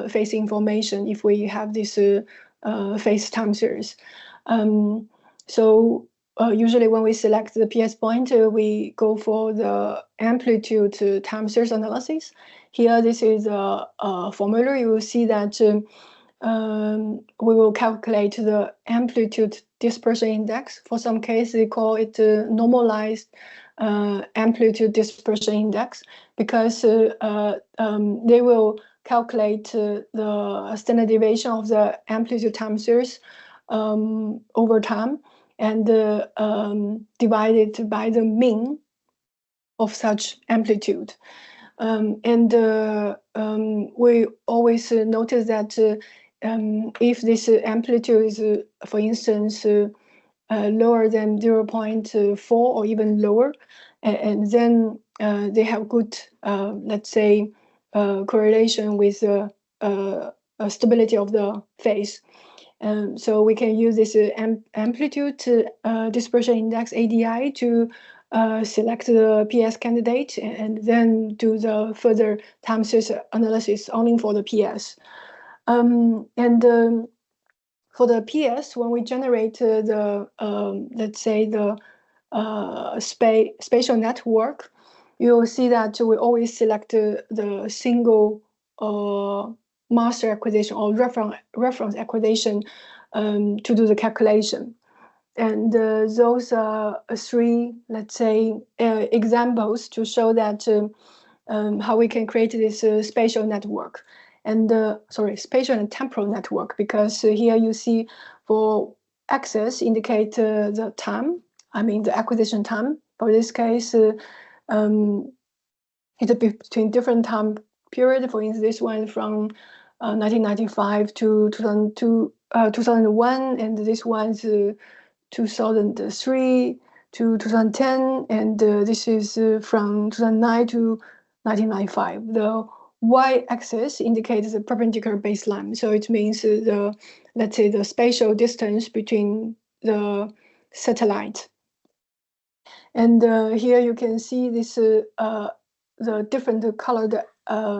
phase information if we have this phase time series. So usually when we select the PS point, we go for the amplitude time series analysis. Here, this is a formula. You will see that we will calculate the amplitude dispersion index. For some cases, they call it normalized amplitude dispersion index, because they will calculate the standard deviation of the amplitude time series over time, and divide it by the mean of such amplitude. And we always notice that if this amplitude is, for instance, lower than 0.4 or even lower, and then they have good, let's say, correlation with the stability of the phase. So we can use this amplitude dispersion index ADI to select the PS candidate and then do the further time series analysis only for the PS. For the PS, when we generate the let's say the spatial network, you'll see that we always select the single master acquisition or reference acquisition to do the calculation. And those are three, let's say, examples to show that how we can create this spatial network. And spatial and temporal network, because here you see for axis indicate the time, I mean the acquisition time. For this case, it's between different time period. For instance, this one from 1995 to 2001, and this one's 2003 to 2010, and this is from 2009 to 1995. The y-axis indicates the perpendicular baseline, so it means let's say the spatial distance between the satellite. And here you can see this the different colored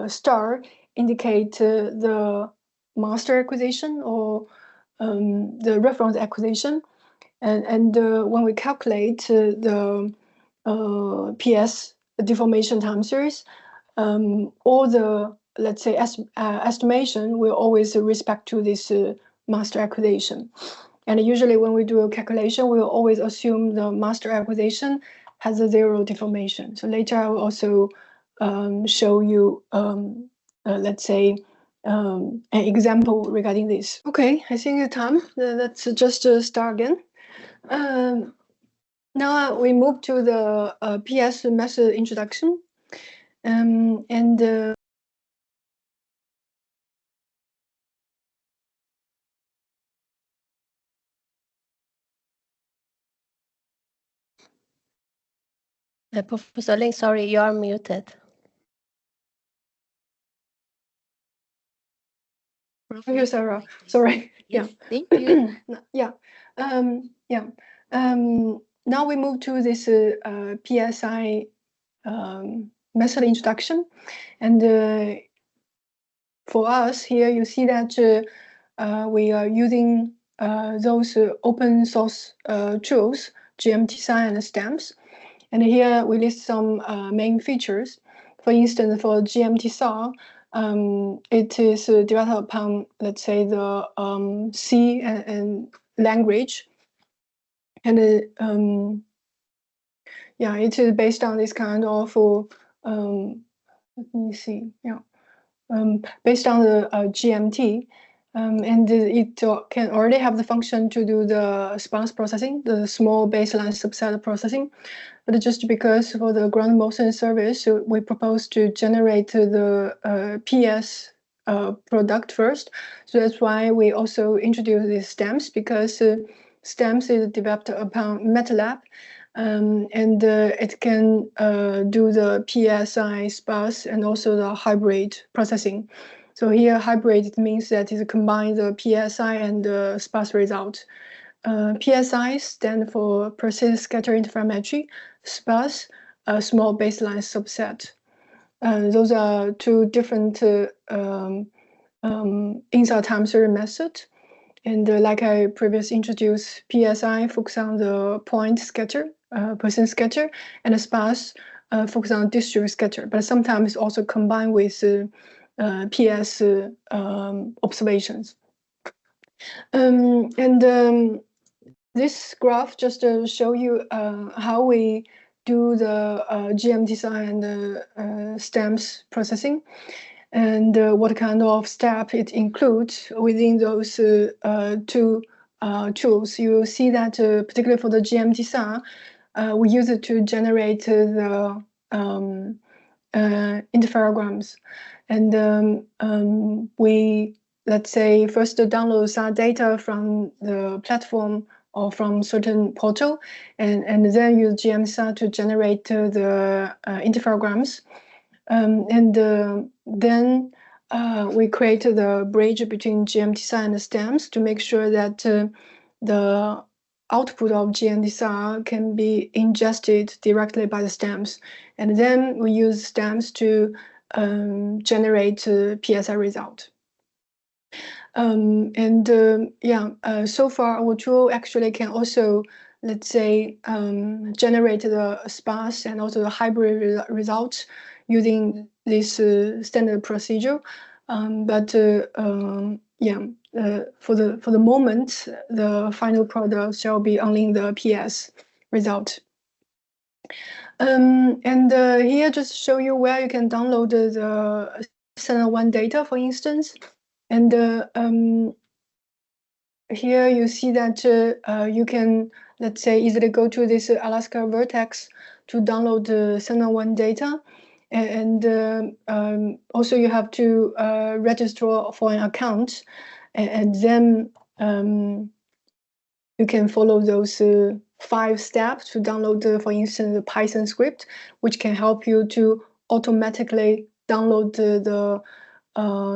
star indicate the master acquisition or the reference acquisition. And when we calculate the PS deformation time series, all the, let's say, estimation will always respect to this master acquisition. And usually when we do a calculation, we'll always assume the master acquisition has a zero deformation. So later I will also show you, let's say, an example regarding this. Okay, I think it's time. Let's just start again. Now we move to the PS method introduction. Professor Ling, sorry, you are muted. Thank you, Sarah. Sorry. Yes, thank you. Yeah. Now we move to this PSI method introduction, and for us here, you see that we are using those open source tools, GMTSAR and STAMPS. And here we list some main features. For instance, for GMTSAR, it is developed upon, let's say, the C and language. And yeah, it is based on this kind of, let me see, yeah, based on the GMT. And it can already have the function to do the sparse processing, the small baseline subset processing. But just because for the ground motion service, we propose to generate the PS product first. So that's why we also introduce these STAMPS, because STAMPS is developed upon MATLAB, and it can do the PSI sparse and also the hybrid processing. So here hybrid, it means that it combines the PSI and the sparse result. PSI stand for Persistent Scatterer Interferometry, sparse, small baseline subset. Those are two different inside time series methods. And like I previously introduced, PSI focus on the point scatter, persistent scatter, and the sparse focus on distributed scatter. But sometimes also combined with PS observations. This graph just to show you how we do the GMTSAR and STAMPS processing, and what kind of step it includes within those two tools. You will see that particularly for the GMTSAR, we use it to generate the interferograms. And we, let's say, first download SAR data from the platform or from certain portal, and then use GMTSAR to generate the interferograms. Then we created the bridge between GMTSAR and the STAMPS to make sure that the output of GMTSAR can be ingested directly by the STAMPS. And then we use STAMPS to generate PSI result. So far our tool actually can also, let's say, generate the sparse and also the hybrid results using this standard procedure. For the moment, the final product shall be only the PS result. Here just show you where you can download the Sentinel-1 data, for instance. And here you see that you can, let's say, easily go to this Alaska Vertex to download the Sentinel-1 data. And also you have to register for an account, and then you can follow those 5 steps to download, for instance, the Python script, which can help you to automatically download the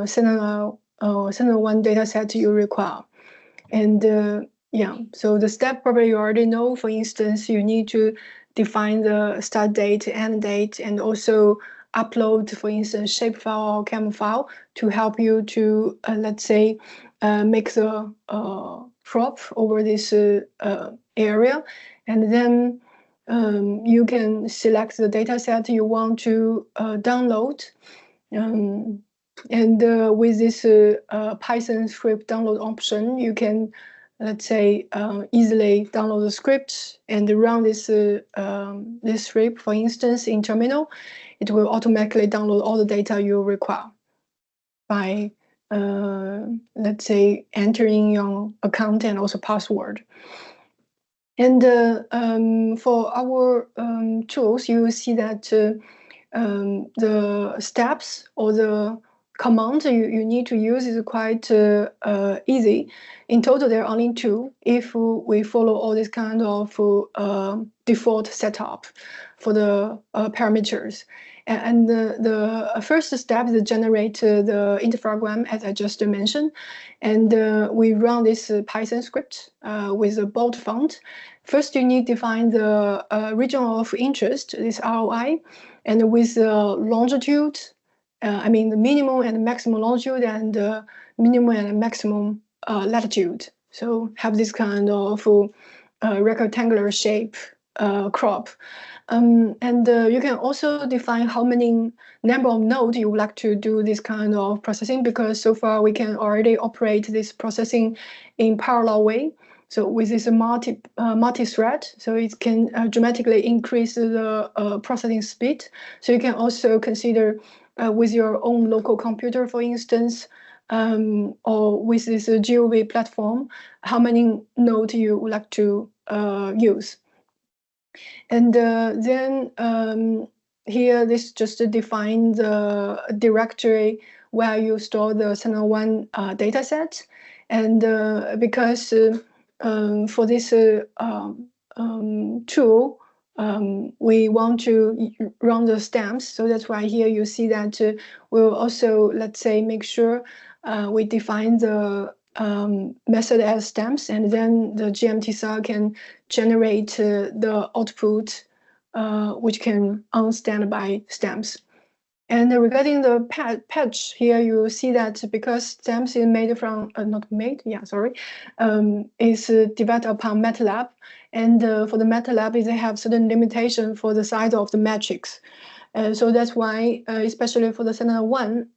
Sentinel-1 dataset you require. And so the step probably you already know. For instance, you need to define the start date, end date, and also upload, for instance, shapefile or cam file to help you to, let's say, make the crop over this area. And then you can select the dataset you want to download. With this Python script download option, you can, let's say, easily download the script and run this script, for instance, in terminal. It will automatically download all the data you require by, let's say, entering your account and also password. And for our tools, you will see that the steps or the command you need to use is quite easy. In total, there are only 2 if we follow all this kind of default setup for the parameters. And the first step is to generate the interferogram, as I just mentioned. And we run this Python script with a bold font. First, you need to define the region of interest, this ROI, and with the longitude, I mean the minimum and maximum longitude and minimum and maximum latitude. So have this kind of rectangular shape crop. You can also define how many number of nodes you would like to do this kind of processing, because so far we can already operate this processing in parallel way. So with this multi-thread, so it can dramatically increase the processing speed. So you can also consider with your own local computer, for instance, or with this GOV platform, how many nodes you would like to use. And then here, this just defines the directory where you store the Sentinel-1 dataset. And because for this tool, we want to run the stamps. So that's why here you see that we'll also, let's say, make sure we define the method as stamps, and then the GMTSAR can generate the output, which can on standby stamps. And regarding the patch, here you see that because stamps is made from, is developed upon MATLAB. And for the MATLAB, they have certain limitation for the size of the matrix. So that's why, especially for the Sentinel-1,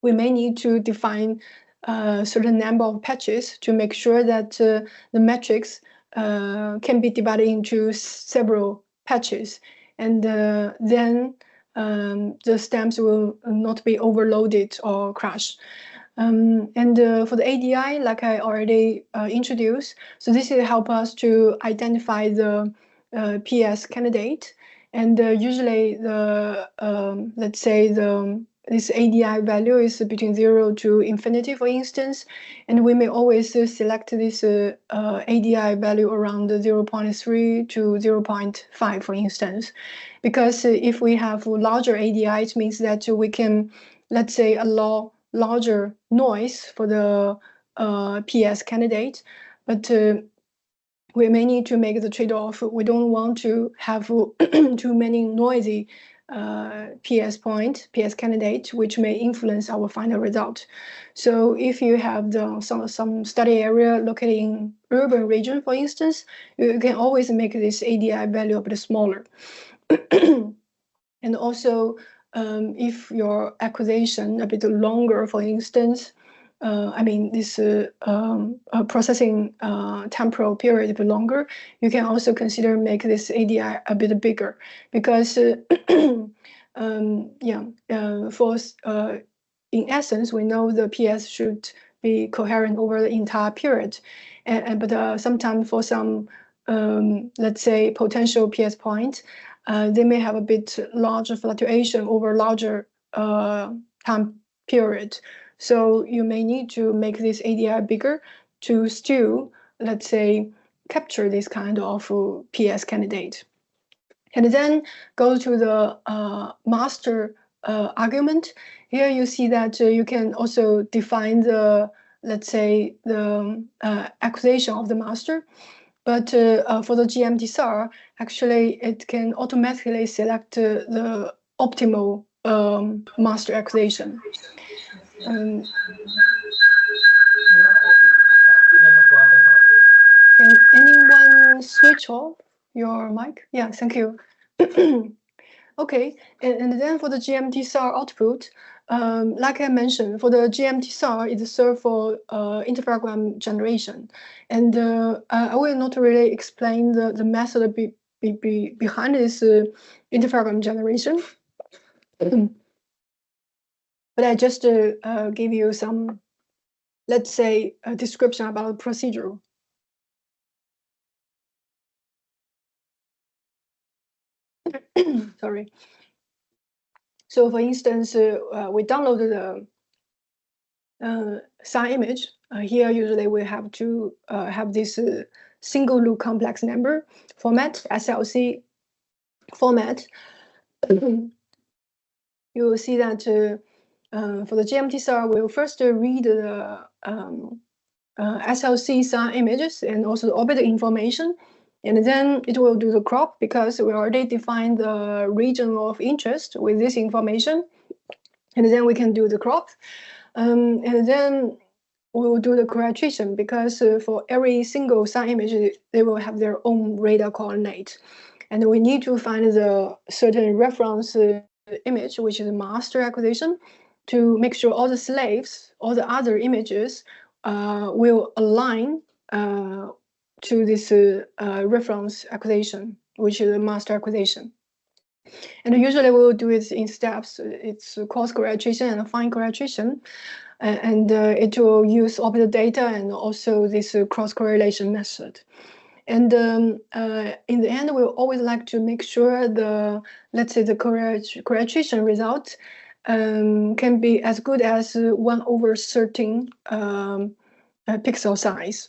we may need to define a certain number of patches to make sure that the matrix can be divided into several patches. And then the stamps will not be overloaded or crash. For the ADI, like I already introduced, so this will help us to identify the PS candidate. And usually the, let's say, the this ADI value is between 0 to infinity, for instance, and we may always select this ADI value around 0.3 to 0.5, for instance, because if we have larger ADI, it means that we can, let's say, allow larger noise for the PS candidate, but we may need to make the trade-off. We don't want to have too many noisy PS candidate, which may influence our final result. So if you have some study area located in urban region, for instance, you can always make this ADI value a bit smaller. And also, if your acquisition a bit longer, for instance, I mean, this processing temporal period a bit longer, you can also consider make this ADI a bit bigger, because in essence, we know the PS should be coherent over the entire period, but sometimes for some let's say potential PS point, they may have a bit larger fluctuation over larger time period. So you may need to make this ADI bigger to still, let's say, capture this kind of PS candidate. And then go to the master argument. Here you see that you can also define the, let's say, the acquisition of the master. But for the GMTSAR, actually, it can automatically select the optimal master acquisition. Can anyone switch off your mic? Yeah, thank you. Okay, and then for the GMTSAR output, like I mentioned, for the GMTSAR, it serves for interferogram generation. And I will not really explain the method behind this interferogram generation. But I just give you some, let's say, a description about the procedure. Sorry. So for instance, we downloaded the SAR image. Here, usually we have to have this single loop complex number format, SLC format. You will see that for the GMTSAR, we'll first read the SLC SAR images and also the orbit information. And then it will do the crop, because we already defined the region of interest with this information. And then we can do the crop. And then we will do the correlation, because for every single SAR image, they will have their own radar coordinate. And we need to find the certain reference image, which is a master acquisition, to make sure all the slaves, all the other images will align to this reference acquisition, which is a master acquisition. And usually we will do it in steps. It's coarse correlation and fine correlation. And it will use orbital data and also this cross correlation method. And in the end, we always like to make sure the, let's say, the correlation result can be as good as 1/13 pixel size.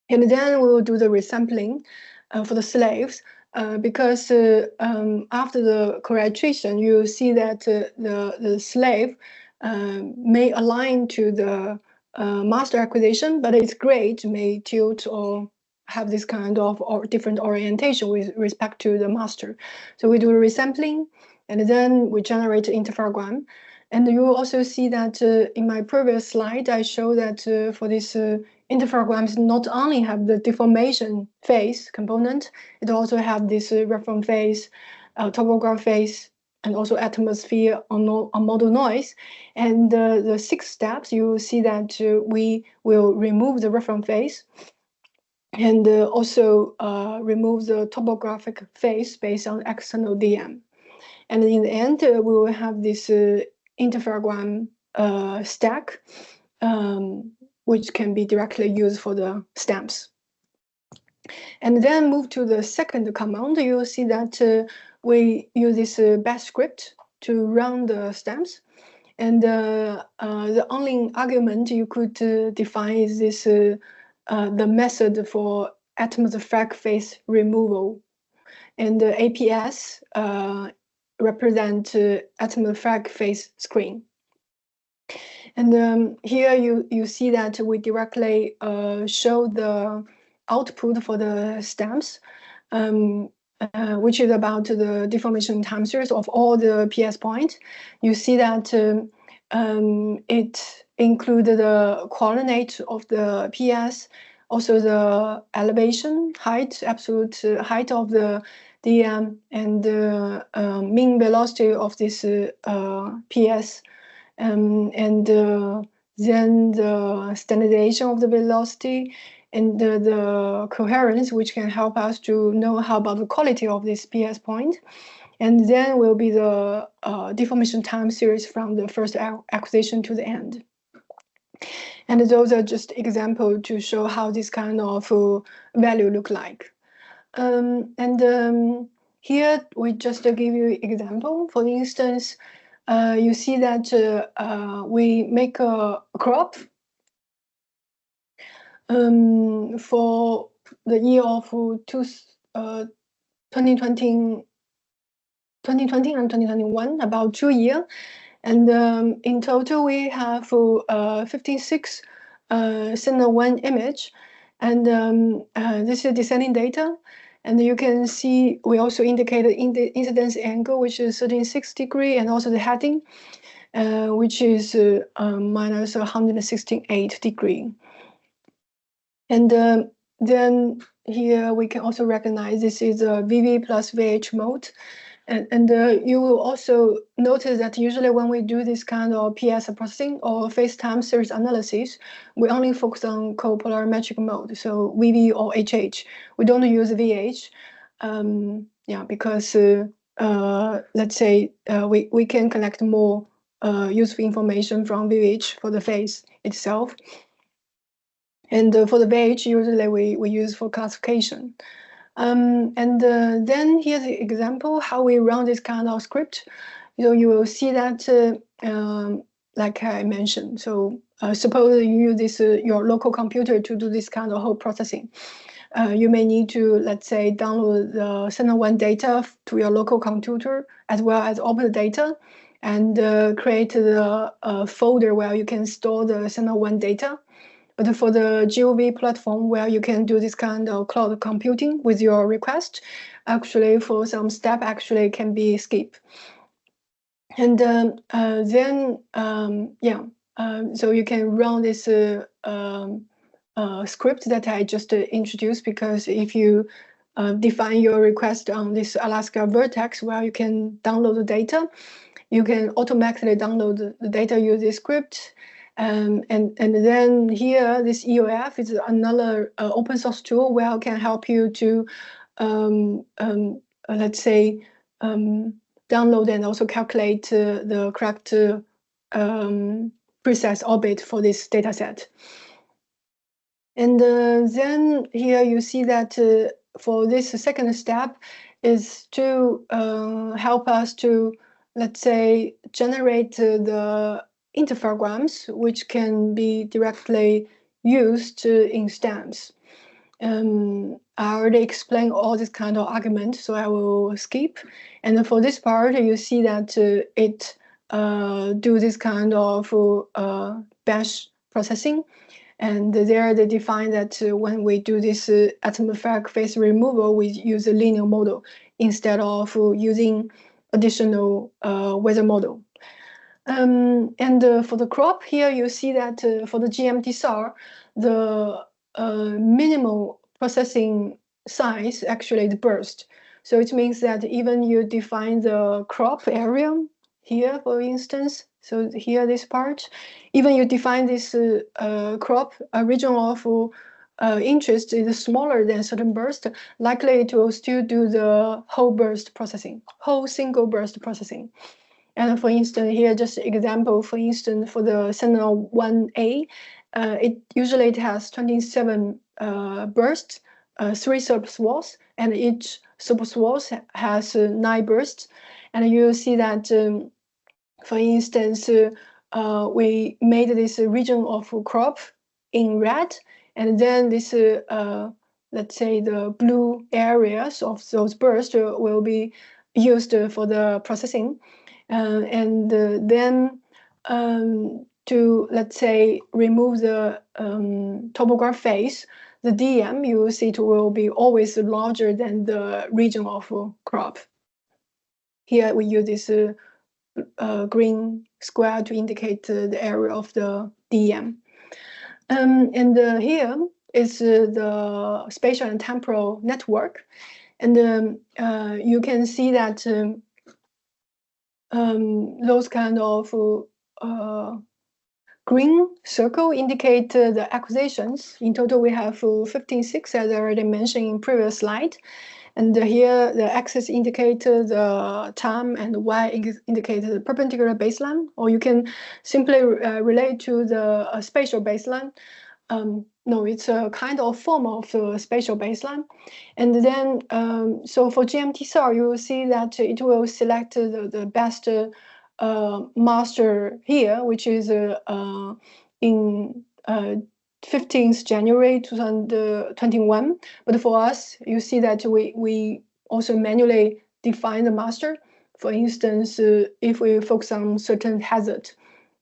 And then we will do the resampling for the slaves, because after the correlation, you see that the slave may align to the master acquisition, but its grade may tilt or have this kind of different orientation with respect to the master. So we do a resampling, and then we generate an interferogram. And you will also see that in my previous slide, I show that for this interferograms not only have the deformation phase component, it also have this reference phase, topograph phase, and also atmosphere on model noise. And the 6 steps, you will see that we will remove the reference phase and also remove the topographic phase based on external DM. And in the end, we will have this interferogram stack, which can be directly used for the stamps. And then move to the second command, you will see that we use this bash script to run the stamps. And the only argument you could define is this the method for atmospheric phase removal. And the APS represent atmospheric phase screen. And here you see that we directly show the output for the stamps, which is about the deformation time series of all the PS points. You see that it included the coordinate of the PS, also the elevation, height, absolute height of the DM, and the mean velocity of this PS. And then the standardization of the velocity and the coherence, which can help us to know how about the quality of this PS point. And then will be the deformation time series from the first acquisition to the end. And those are just examples to show how this kind of value look like. Here we just give you example. For instance, you see that we make a crop for the year of 2020 and 2021, about 2 years. And in total, we have 56 Sentinel 1 image. And this is descending data. And you can see we also indicated in the incidence angle, which is 36 degrees, and also the heading, which is minus 168 degrees. And then here we can also recognize this is a VV plus VH mode. And you will also notice that usually when we do this kind of PS processing or phase time series analysis, we only focus on copolarimetric mode, so VV or HH. We don't use VH, because let's say we can collect more useful information from VH for the phase itself. And for the VH, usually we use for classification. Then here's the example how we run this kind of script. So you will see that, like I mentioned, so suppose you use this your local computer to do this kind of whole processing. You may need to, let's say, download the Sentinel 1 data to your local computer as well as open the data and create the folder where you can store the Sentinel 1 data. But for the GOV platform where you can do this kind of cloud computing with your request, actually for some step actually can be skipped. And so you can run this script that I just introduced, because if you define your request on this Alaska vertex where you can download the data, you can automatically download the data using this script. And then here, this EOF is another open source tool where it can help you to, let's say, download and also calculate the correct precise orbit for this data set. And then here you see that for this second step is to help us to, let's say, generate the interferograms, which can be directly used in stamps. I already explained all this kind of argument, so I will skip. And for this part, you see that it do this kind of batch processing. And there they define that when we do this atmospheric phase removal, we use a linear model instead of using additional weather model. And for the crop here, you see that for the GMTSAR, the minimal processing size actually is burst. So it means that even you define the crop area here, for instance, so here this part, even you define this crop, a region of interest is smaller than certain burst, likely it will still do the whole burst processing, whole single burst processing. And for instance, here just example, for instance, for the Sentinel 1A, it usually has 27 bursts, 3 subswathes, and each subswath has 9 bursts. And you see that, for instance, we made this region of crop in red, and then this, let's say, the blue areas of those bursts will be used for the processing. And then to, let's say, remove the topograph phase, the DM, you will see it will be always larger than the region of crop. Here we use this green square to indicate the area of the DM. And here is the spatial and temporal network. And you can see that those kind of green circle indicate the acquisitions. In total, we have 15.6, as I already mentioned in previous slide. And here, the axis indicates the time, and Y indicates the perpendicular baseline, or you can simply relate to the spatial baseline. No, it's a kind of form of spatial baseline. And then, so for GMTSAR, you will see that it will select the best master here, which is in 15th January 2021. But for us, you see that we also manually define the master. For instance, if we focus on certain hazard,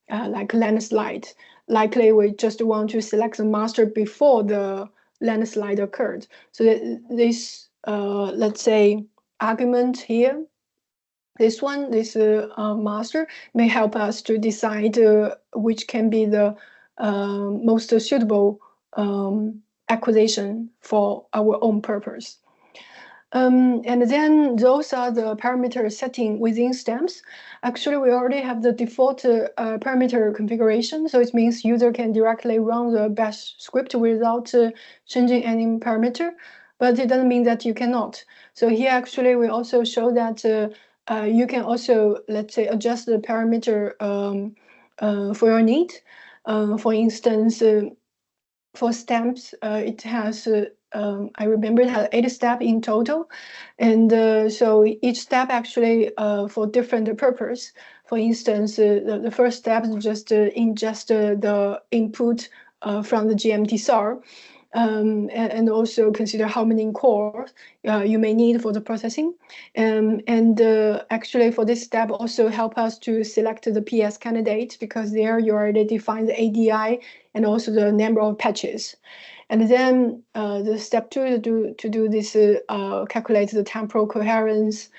like landslide, likely we just want to select the master before the landslide occurred. So this, let's say, argument here, this one, this master, may help us to decide which can be the most suitable acquisition for our own purpose. And then those are the parameter setting within STAMPS. Actually, we already have the default parameter configuration, so it means user can directly run the bash script without changing any parameter, but it doesn't mean that you cannot. So here, actually, we also show that you can also, let's say, adjust the parameter for your need. For instance, for STAMPS, it has, I remember it had 8 steps in total. And so each step actually for different purpose. For instance, the first step is just ingest the input from the GMTSAR. And also consider how many cores you may need for the processing. And actually for this step also help us to select the PS candidate, because there you already define the ADI and also the number of patches. And then the step 2 to do this, calculate the temporal coherence.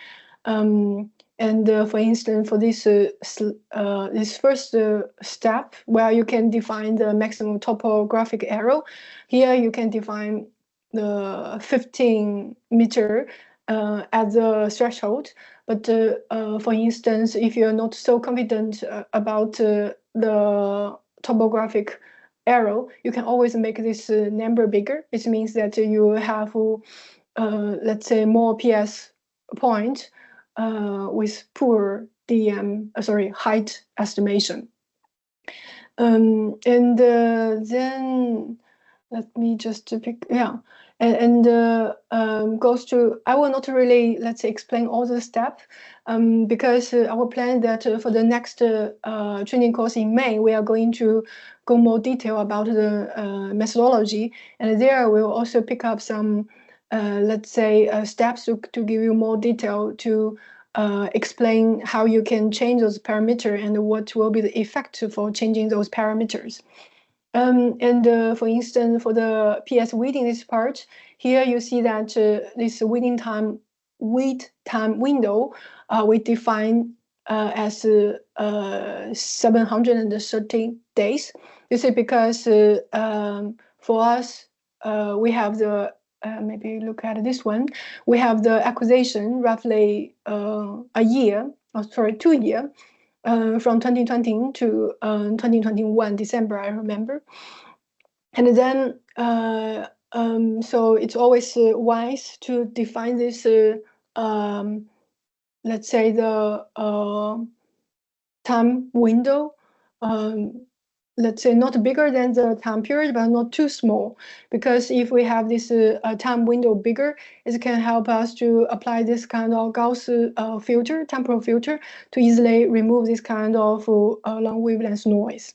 And for instance, for this this first step, where you can define the maximum topographic error, here you can define the 15 meter as the threshold. But for instance, if you're not so confident about the topographic error, you can always make this number bigger. It means that you have, let's say, more PS point with poor height estimation. And then let me just pick, and goes to, I will not really, let's say, explain all the steps, because our plan that for the next training course in May, we are going to go more detail about the methodology, and there we will also pick up some let's say, steps to give you more detail to explain how you can change those parameters and what will be the effect for changing those parameters. And for instance, for the PS waiting this part, here you see that this waiting time window we define as 730 days. This is because for us, we have the maybe look at this one. We have the acquisition roughly a year, 2 years, from 2020 to 2021 December, I remember. And then so it's always wise to define this, let's say, the time window, let's say, not bigger than the time period, but not too small. Because if we have this time window bigger, it can help us to apply this kind of Gauss filter, temporal filter, to easily remove this kind of long wavelength noise.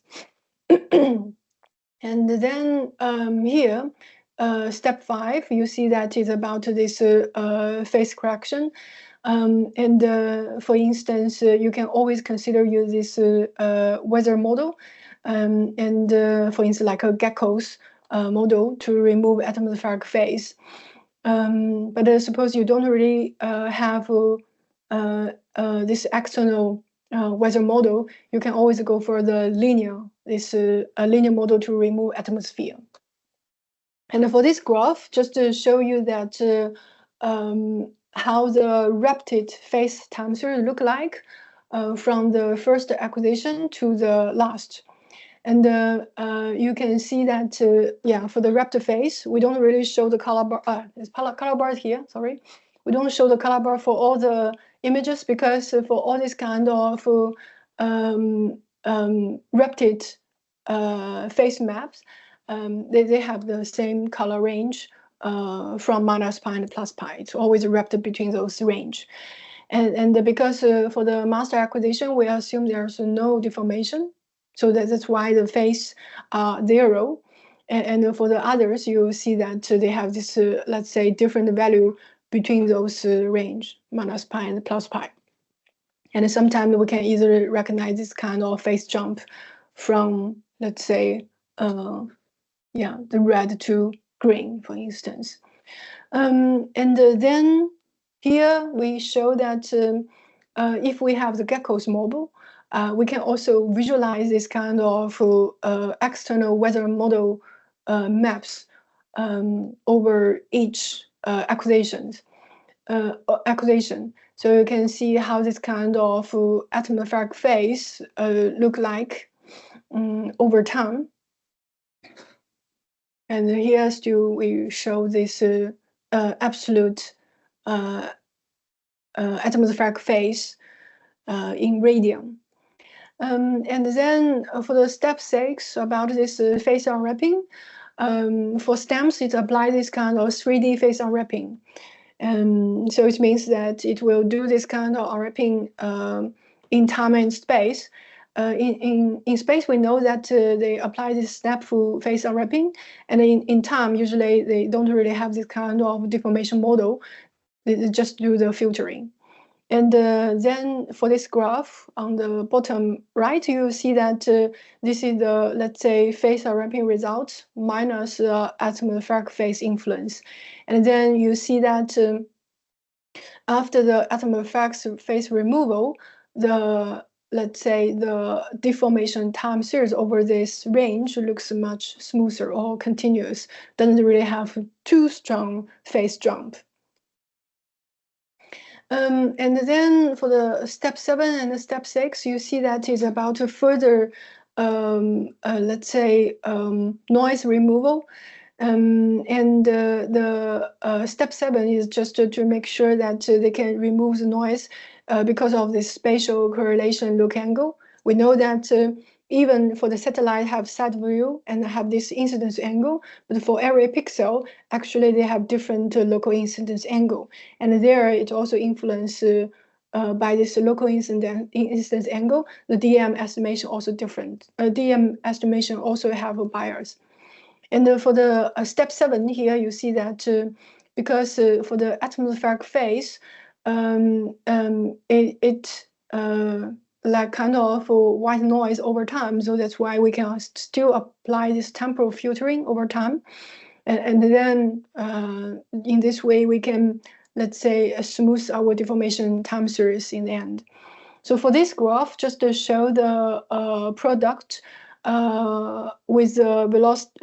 And then here, step 5, you see that is about this phase correction. For instance, you can always consider use this weather model, for instance, like a Gecko's model to remove atmospheric phase. But suppose you don't really have this external weather model, you can always go for the linear model to remove atmosphere. And for this graph, just to show you that how the rapid phase time series look like from the first acquisition to the last. And you can see that, for the rapid phase, we don't really show the color bar. There's color bars here, sorry. We don't show the color bar for all the images because for all this kind of rapid phase maps, they have the same color range from -pi and +pi. It's always rapid between those range. And because for the master acquisition, we assume there's no deformation. So that's why the phase are 0. And for the others, you see that they have this, let's say, different value between those range, -pi and +pi. And sometimes we can easily recognize this kind of phase jump from, let's say, the red to green, for instance. And then here we show that if we have the Gecko's model, we can also visualize this kind of external weather model maps over each acquisition. So you can see how this kind of atmospheric phase look like over time. And here still we show this absolute atmospheric phase in radian. And then for the step 6 about this phase unwrapping, for STAMPS, it applies this kind of 3D phase unwrapping. So it means that it will do this kind of unwrapping in time and space. In space, we know that they apply this snapful phase unwrapping, and in time, usually they don't really have this kind of deformation model. They just do the filtering. And then for this graph on the bottom right, you see that this is the, let's say, phase unwrapping result minus atmospheric phase influence. And then you see that after the atmospheric phase removal, let's say the deformation time series over this range looks much smoother or continuous, doesn't really have too strong phase jump. And then for the step 7 and the step 6, you see that is about a further, let's say, noise removal. And the step 7 is just to make sure that they can remove the noise because of this spatial correlation look angle. We know that even for the satellite have side view and have this incidence angle, but for every pixel, actually they have different local incidence angle. And there it also influenced by this local incidence angle, the DM estimation also different. DM estimation also have a bias. And for the step 7 here, you see that because for the atmospheric phase, it like kind of white noise over time. So that's why we can still apply this temporal filtering over time. And then in this way, we can, let's say, smooth our deformation time series in the end. So for this graph, just to show the product with the velocity,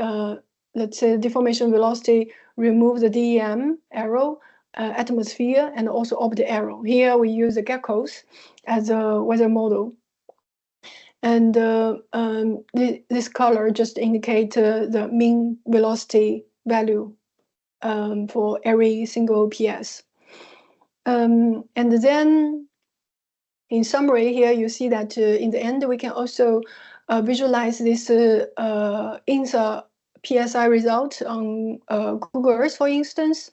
let's say deformation velocity, remove the DEM arrow, atmosphere, and also orbit arrow. Here we use the Gecko's as a weather model. And this color just indicates the mean velocity value for every single PS. And then in summary here, you see that in the end, we can also visualize this INSA PSI result on Google Earth, for instance.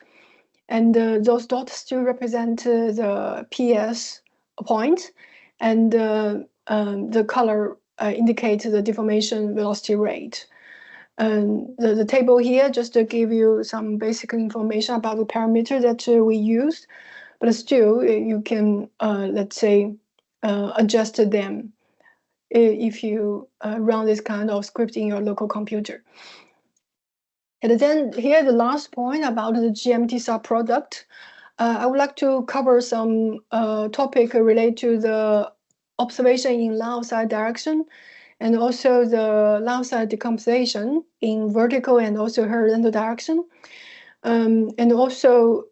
And those dots still represent the PS point, and the color indicates the deformation velocity rate. And the table here just to give you some basic information about the parameter that we used, but still you can, let's say, adjust them if you run this kind of script in your local computer. And then here the last point about the GMTSAR product. I would like to cover some topic related to the observation in line of sight direction, and also the line of sight decomposition in vertical and also horizontal direction. And also,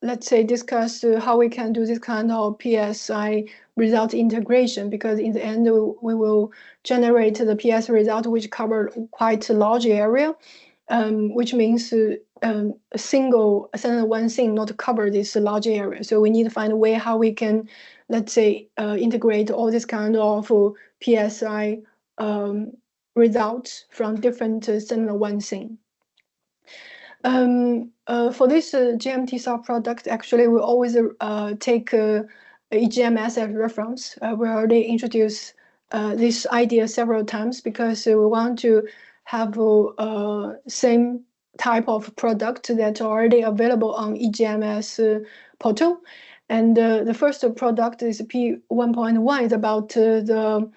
let's say, discuss how we can do this kind of PSI result integration, because in the end, we will generate the PS result which cover quite a large area, which means a single one thing not cover this large area. So we need to find a way how we can, let's say, integrate all this kind of PSI results from different sentinel one thing. For this GMTSAR product, actually, we always take EGMS as reference. We already introduced this idea several times because we want to have same type of product that's already available on EGMS portal. And the first product is P1.1. It's about the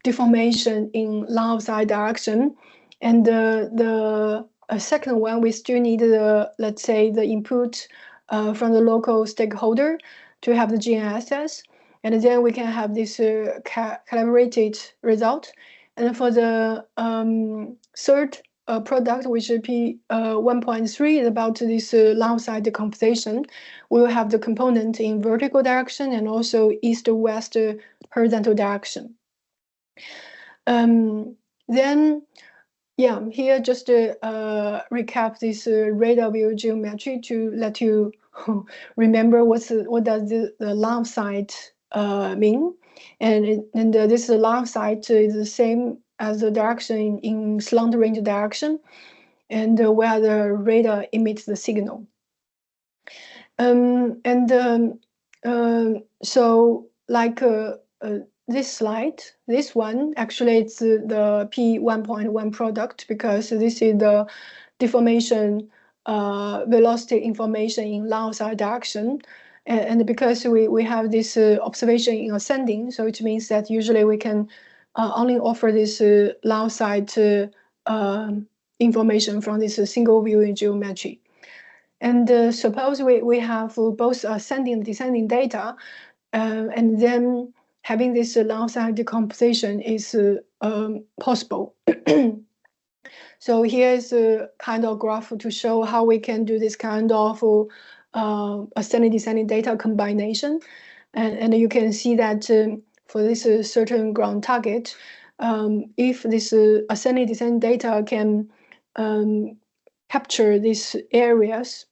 deformation in line of sight direction. And the second one, we still need let's say, the input from the local stakeholder to have the GNSS. And then we can have this calibrated result. And for the third product, which is P1.3, is about this line of sight decomposition. We will have the component in vertical direction and also east-west horizontal direction. Then, yeah, here just to recap this radar view geometry to let you remember what does the line of sight mean. And this line of sight is the same as the direction in slant range direction, and where the radar emits the signal. So like this slide, this one, actually it's the P1.1 product, because this is the deformation velocity information in line of sight direction. And because we have this observation in ascending, so it means that usually we can only offer this line of sight information from this single view geometry. And suppose we have both ascending and descending data, and then having this line of sight decomposition is possible. So here's a kind of graph to show how we can do this kind of ascending descending data combination. And you can see that for this certain ground target, if this ascending descending data can capture these areas,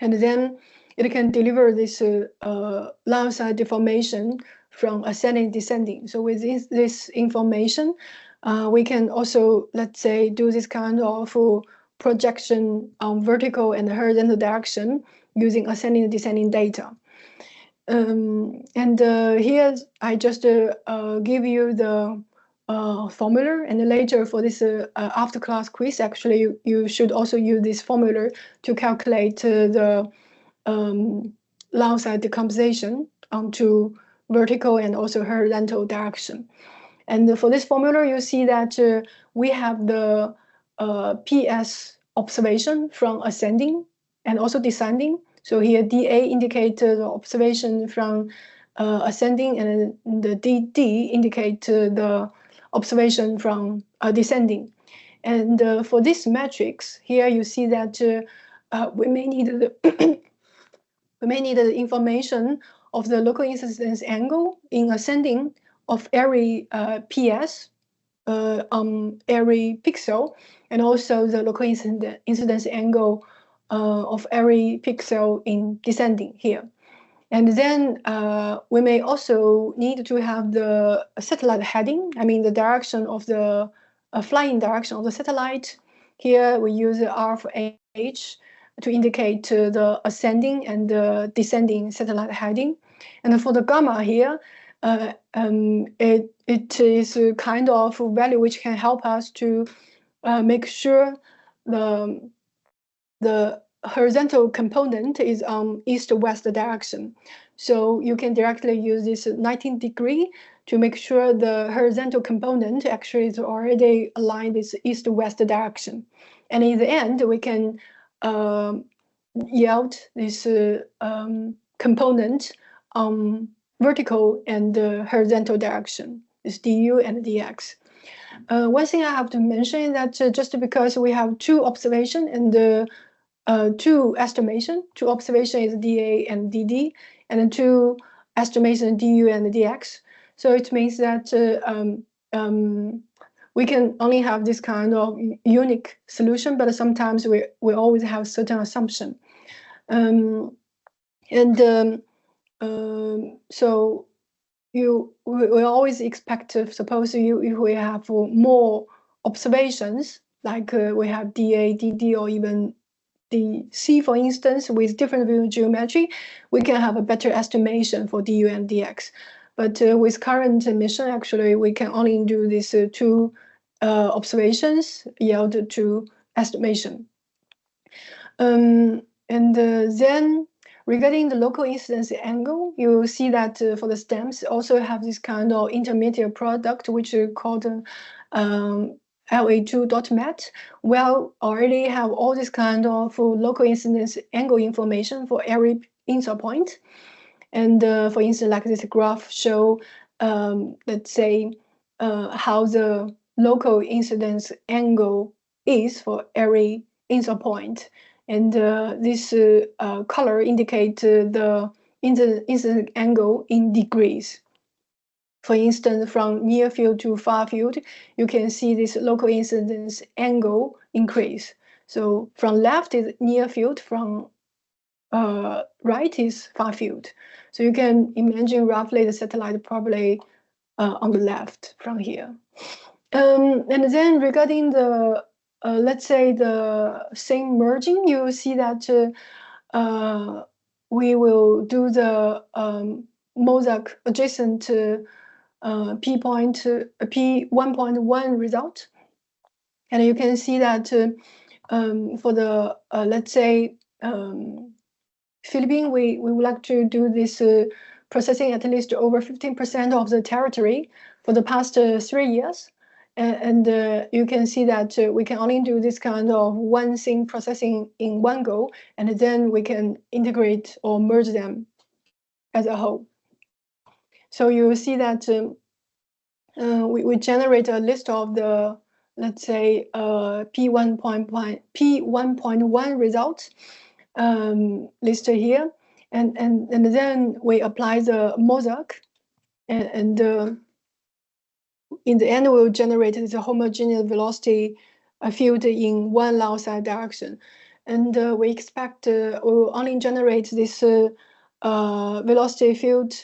and then it can deliver this line of sight deformation from ascending descending. So with this information, we can also, let's say, do this kind of projection on vertical and horizontal direction using ascending and descending data. Here I just give you the formula, and later for this after class quiz, actually you should also use this formula to calculate the line of sight decomposition onto vertical and also horizontal direction. And for this formula, you see that we have the PS observation from ascending and also descending. So here DA indicates the observation from ascending, and the DD indicates the observation from descending. And for this matrix, here you see that we may need the the information of the local incidence angle in ascending of every PS on every pixel, and also the local incidence angle of every pixel in descending here. And then we may also need to have the satellite heading, I mean the direction of the flying direction of the satellite. Here we use R for H to indicate the ascending and the descending satellite heading. And for the gamma here, it is a kind of value which can help us to make sure the horizontal component is on east-west direction. So you can directly use this 19 degree to make sure the horizontal component actually is already aligned with east-west direction. And in the end, we can yield this component on vertical and horizontal direction, this du and dx. One thing I have to mention is that just because we have two observation and two estimation, two observation is dA and dd, and then two estimation du and dx. So it means that we can only have this kind of unique solution, but sometimes we always have certain assumption. So we always expect, suppose if we have more observations, like we have dA, dd, or even dc, for instance, with different view geometry, we can have a better estimation for du and dx. But with current mission, actually, we can only do these two observations yield to estimation. And then regarding the local incidence angle, you see that for the STAMPS also have this kind of intermediate product, which is called LA2.mat. Well, already have all this kind of local incidence angle information for every insert point. And for instance, like this graph show, let's say, how the local incidence angle is for every insert point. And this color indicate the incidence angle in degrees. For instance, from near field to far field, you can see this local incidence angle increase. So from left is near field, from right is far field. So you can imagine roughly the satellite probably on the left from here. And then regarding the, let's say the same merging, you see that we will do the mosaic adjacent P1.1 result. And you can see that for the, let's say, Philippines, we would like to do this processing at least over 15% of the territory for the past 3 years. And you can see that we can only do this kind of one thing processing in one go, and then we can integrate or merge them as a whole. So you will see that we generate a list of the, let's say, P1.1 results listed here. And then we apply the mosaic, and in the end, we'll generate the homogeneous velocity field in one Laozi direction. And we expect we'll only generate this velocity field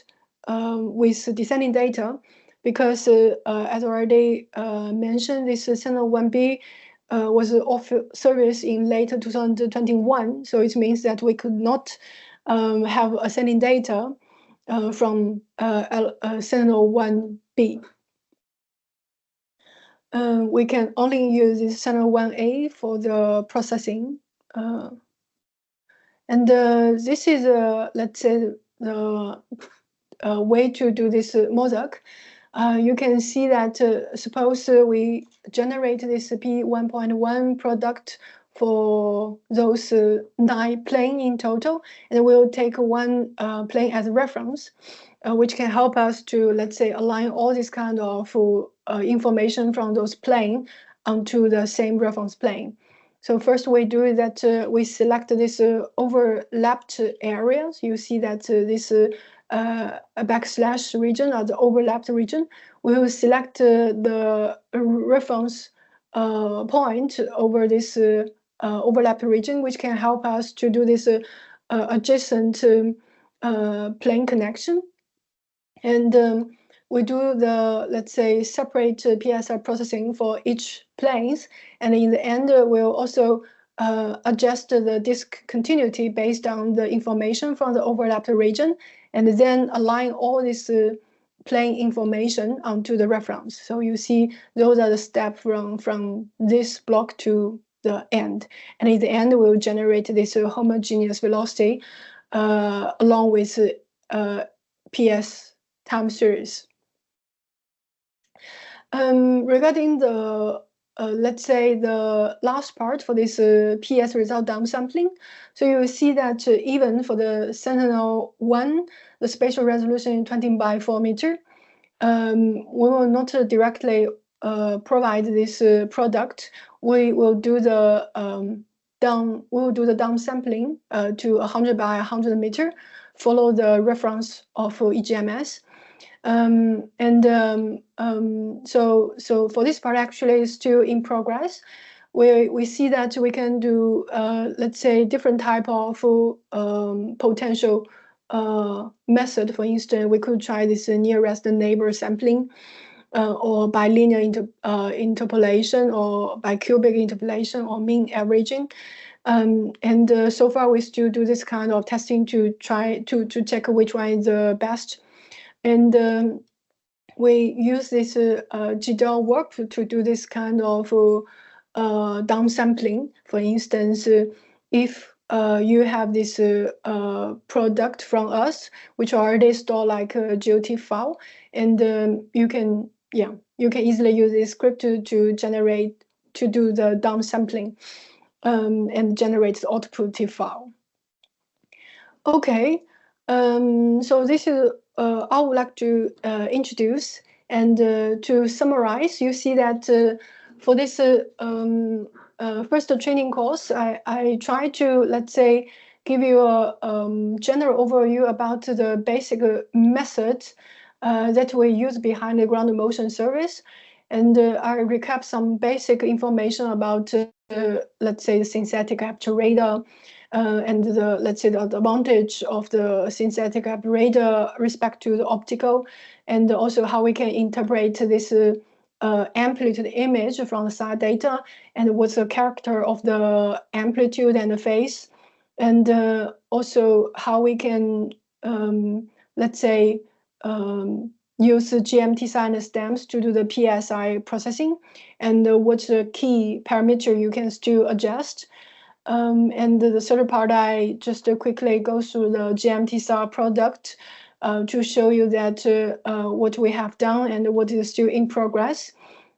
with descending data, because as already mentioned, this Channel 1B was off service in late 2021. So it means that we could not have ascending data from Channel 1B. We can only use this Channel 1A for the processing. And this is, let's say, the way to do this mosaic. You can see that suppose we generate this P1.1 product for those 9 planes in total, and we'll take one plane as a reference, which can help us to, let's say, align all this kind of information from those planes onto the same reference plane. So first we do is that we select this overlapped areas. You see that this backslash region, or the overlapped region. We will select the reference point over this overlapped region, which can help us to do this adjacent plane connection. And we do the, let's say, separate PSR processing for each planes. And in the end, we'll also adjust the disk continuity based on the information from the overlapped region, and then align all this plane information onto the reference. So you see those are the steps from this block to the end. And in the end, we'll generate this homogeneous velocity along with PS time series. Regarding the let's say the last part for this PS result downsampling, so you will see that even for the Sentinel-1, the spatial resolution is 20 by 4 meter. We will not directly provide this product. We will do the downsampling to 100 by 100 meter, follow the reference of EGMS. So for this part, actually is still in progress. We see that we can do, let's say, different type of potential method. For instance, we could try this nearest neighbor sampling, or by linear interpolation, or by cubic interpolation, or mean averaging. So far, we still do this kind of testing to try to check which one is the best. And we use this GDAL work to do this kind of downsampling. For instance, if you have this product from us, which already stored like a GOT file, and you can easily use this script to do the downsampling and generate the output file. Okay, so this is I would like to introduce, and to summarize. You see that for this first training course, I try to, let's say, give you a general overview about the basic methods that we use behind the ground motion service, and I recap some basic information about, let's say, the synthetic aperture radar. And let's say the advantage of the synthetic aperture radar respect to the optical, and also how we can interpret this amplitude image from the side data, and what's the character of the amplitude and the phase, and also how we can, let's say, use GMTSAR+STAMPS to do the PSI processing, and what's the key parameter you can still adjust. And the third part, I just quickly go through the GMTSAR product to show you that what we have done and what is still in progress.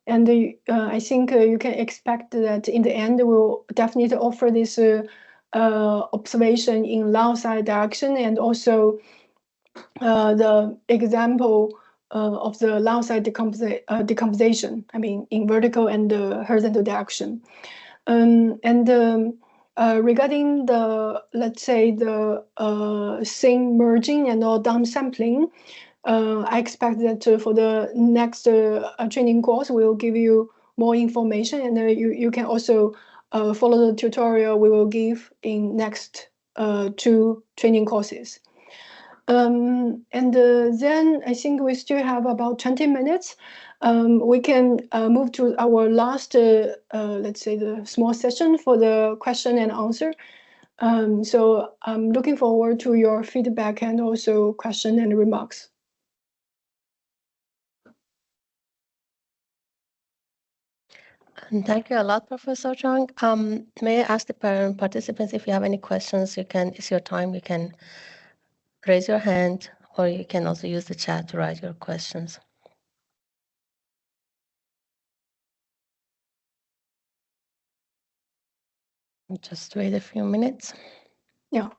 And I think you can expect that in the end, we'll definitely offer this observation in long side direction, and also the example of the long side decomposition, I mean, in vertical and horizontal direction. Regarding the, let's say, the scene merging and all downsampling, I expect that for the next training course, we'll give you more information, and you can also follow the tutorial we will give in next 2 training courses. Then I think we still have about 20 minutes. We can move to our last, let's say, the small session for the question and answer. So I'm looking forward to your feedback and also question and remarks. Thank you a lot, Professor Zhang. May I ask the participants if you have any questions? It's your time. You can raise your hand, or you can also use the chat to write your questions. Just wait a few minutes. Yeah.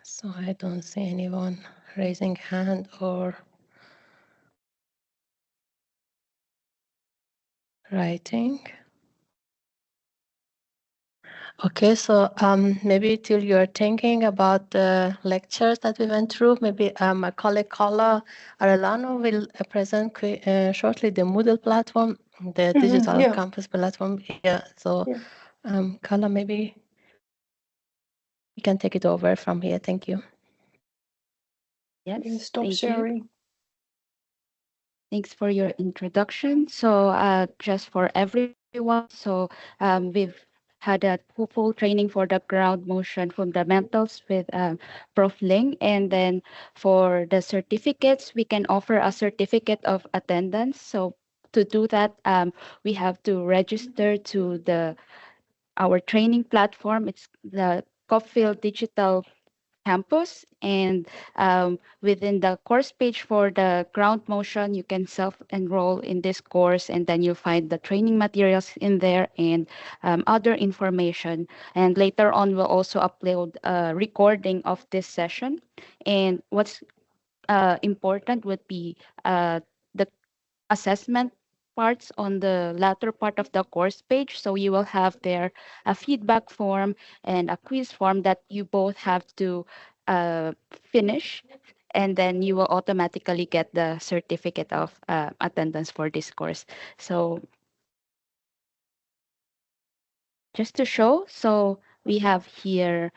So I don't see anyone raising hand or writing. Okay, so maybe till you're thinking about the lectures that we went through, maybe my colleague Carla Arellano will present shortly the Moodle platform, the digital Yeah. campus platform. Yeah, so Carla, maybe you can take it over from here. Thank you. Yes, Stop thank sharing. you. Thanks for your introduction. So just for everyone, so we've had a full training for the ground motion fundamentals with Prof. Ling. And then for the certificates, we can offer a certificate of attendance. So to do that, we have to register to our training platform. It's the CopPhil Digital Campus, and within the course page for the ground motion, you can self-enroll in this course, and then you'll find the training materials in there and other information. And later on, we'll also upload a recording of this session. And what's important would be the assessment parts on the latter part of the course page. So you will have there a feedback form and a quiz form that you both have to finish, and then you will automatically get the certificate of attendance for this course. So just to show, so we have here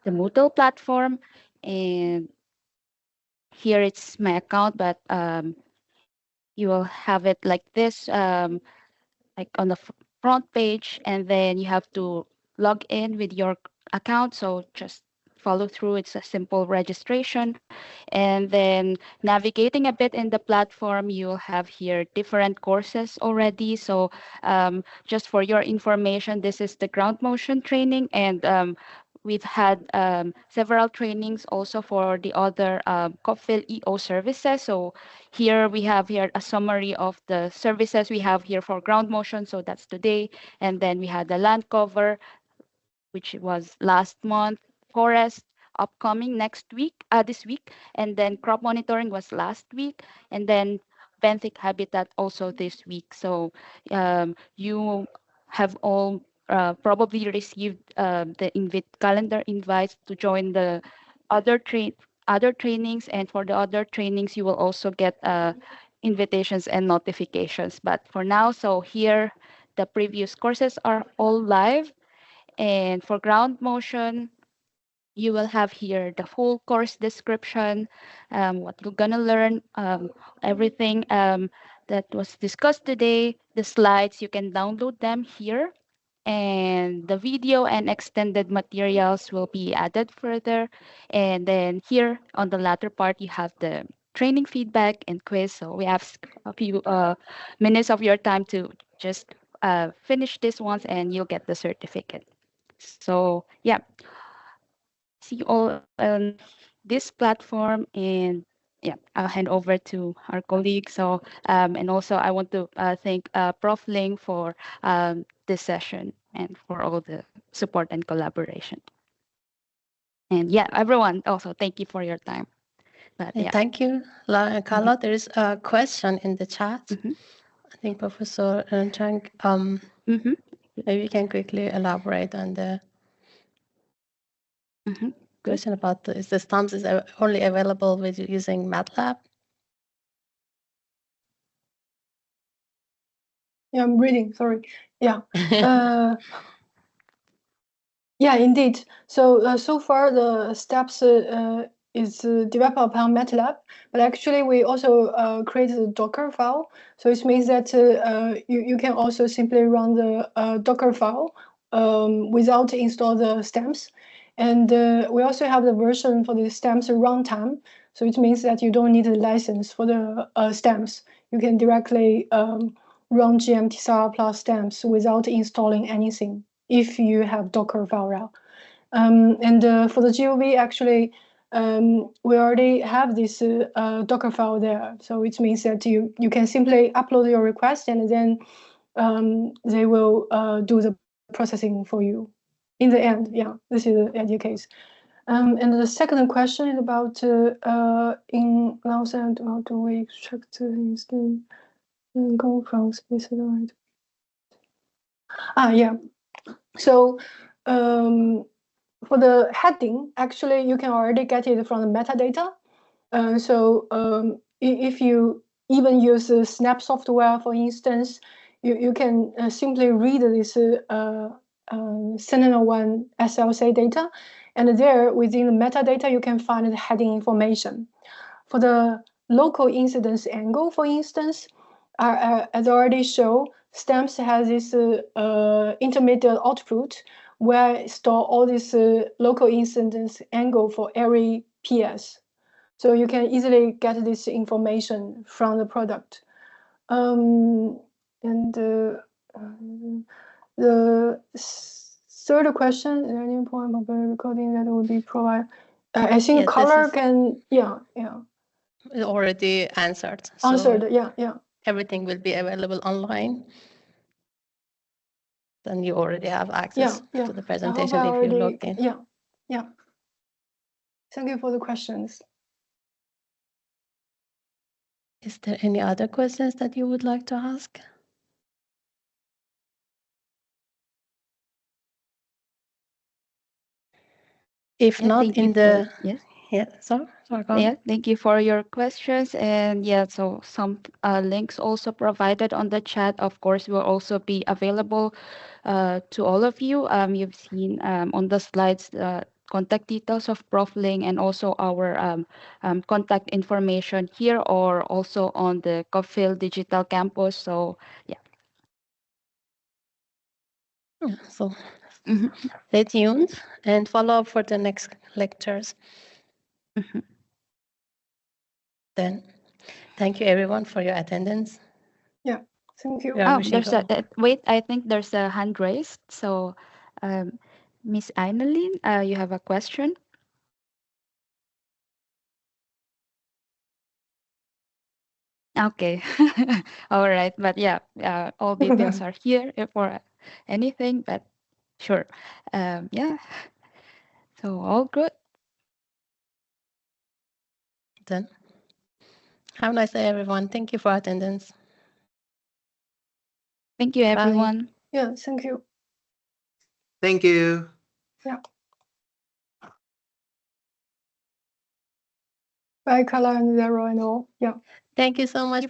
the Moodle platform, and here it's my account, but you will have it like this. Like on the front page, and then you have to log in with your account. So just follow through. It's a simple registration. And then navigating a bit in the platform, you'll have here different courses already. So just for your information, this is the ground motion training, and we've had several trainings also for the other CopPhil EO services. So here we have here a summary of the services we have here for ground motion. So that's today. And then we had the land cover, which was last month, forest upcoming this week, and then crop monitoring was last week, and then benthic habitat also this week. So you have all probably received the calendar invites to join the other trainings, and for the other trainings you will also get invitations and notifications. But for now, so here the previous courses are all live, and for ground motion, you will have here the full course description, what you're gonna learn, everything that was discussed today, the slides, you can download them here. And the video and extended materials will be added further. And then here on the latter part, you have the training feedback and quiz. So we have a few minutes of your time to just finish this once, and you'll get the certificate. So yeah, see you all on this platform, and yeah, I'll hand over to our colleague. So and also I want to thank Prof. Ling for this session and for all the support and collaboration. And yeah, everyone, also thank you for your time. But yeah. Thank you, Carla. There is a question in the chat. I think Professor Chang, maybe you can quickly elaborate on the question about is the stamps is only available with using MATLAB? Yeah, I'm reading. Sorry. Yeah. Yeah, indeed. So so far the steps is developed upon MATLAB, but actually we also created a Docker file. So it means that you can also simply run the Docker file without install the stamps. And we also have the version for the stamps runtime. So it means that you don't need a license for the stamps. You can directly run GMTSAR plus stamps without installing anything if you have Docker file. And for the GOV, actually, we already have this Docker file there. So it means that you can simply upload your request, and then they will do the processing for you. In the end, yeah, this is the ideal case. And the second question is about in Lausanne, how do we extract the instant and go from space light? Yeah. So for the heading, actually, you can already get it from the metadata. If you even use Snap software, for instance, you can simply read this Sentinel-1 SLC data, and there within the metadata, you can find the heading information. For the local incidence angle, for instance, as I already showed, STAMPS has this intermediate output where it store all this local incidence angle for every PS. So you can easily get this information from the product. The third question, is there any point of recording that will be provided? I think Yes, color can, already answered. Answered, So yeah. everything will be available online. Then you already have access to the presentation if you logged in. Yeah. Thank you for the questions. Is there any other questions that you would like to ask? If not, in the sorry, go on. Yeah, thank you for your questions. And yeah, so some links also provided on the chat, of course, will also be available to all of you. You've seen on the slides contact details of Prof. Ling and also our contact information here, or also on the CopPhil Digital Campus. So yeah. So stay tuned and follow up for the next lectures. Then thank you everyone for your attendance. Yeah, thank you. There's wait, I think there's a hand raised. So Miss Eineline, you have a question? Okay. All right. But yeah, all details are here for anything, but sure. Yeah. So all good. Then have a nice day, everyone. Thank you for attendance. Thank you, everyone. Bye. Yeah, thank you. Thank you. Yeah. Bye, Carla and Zero and all. Yeah. Thank you so much for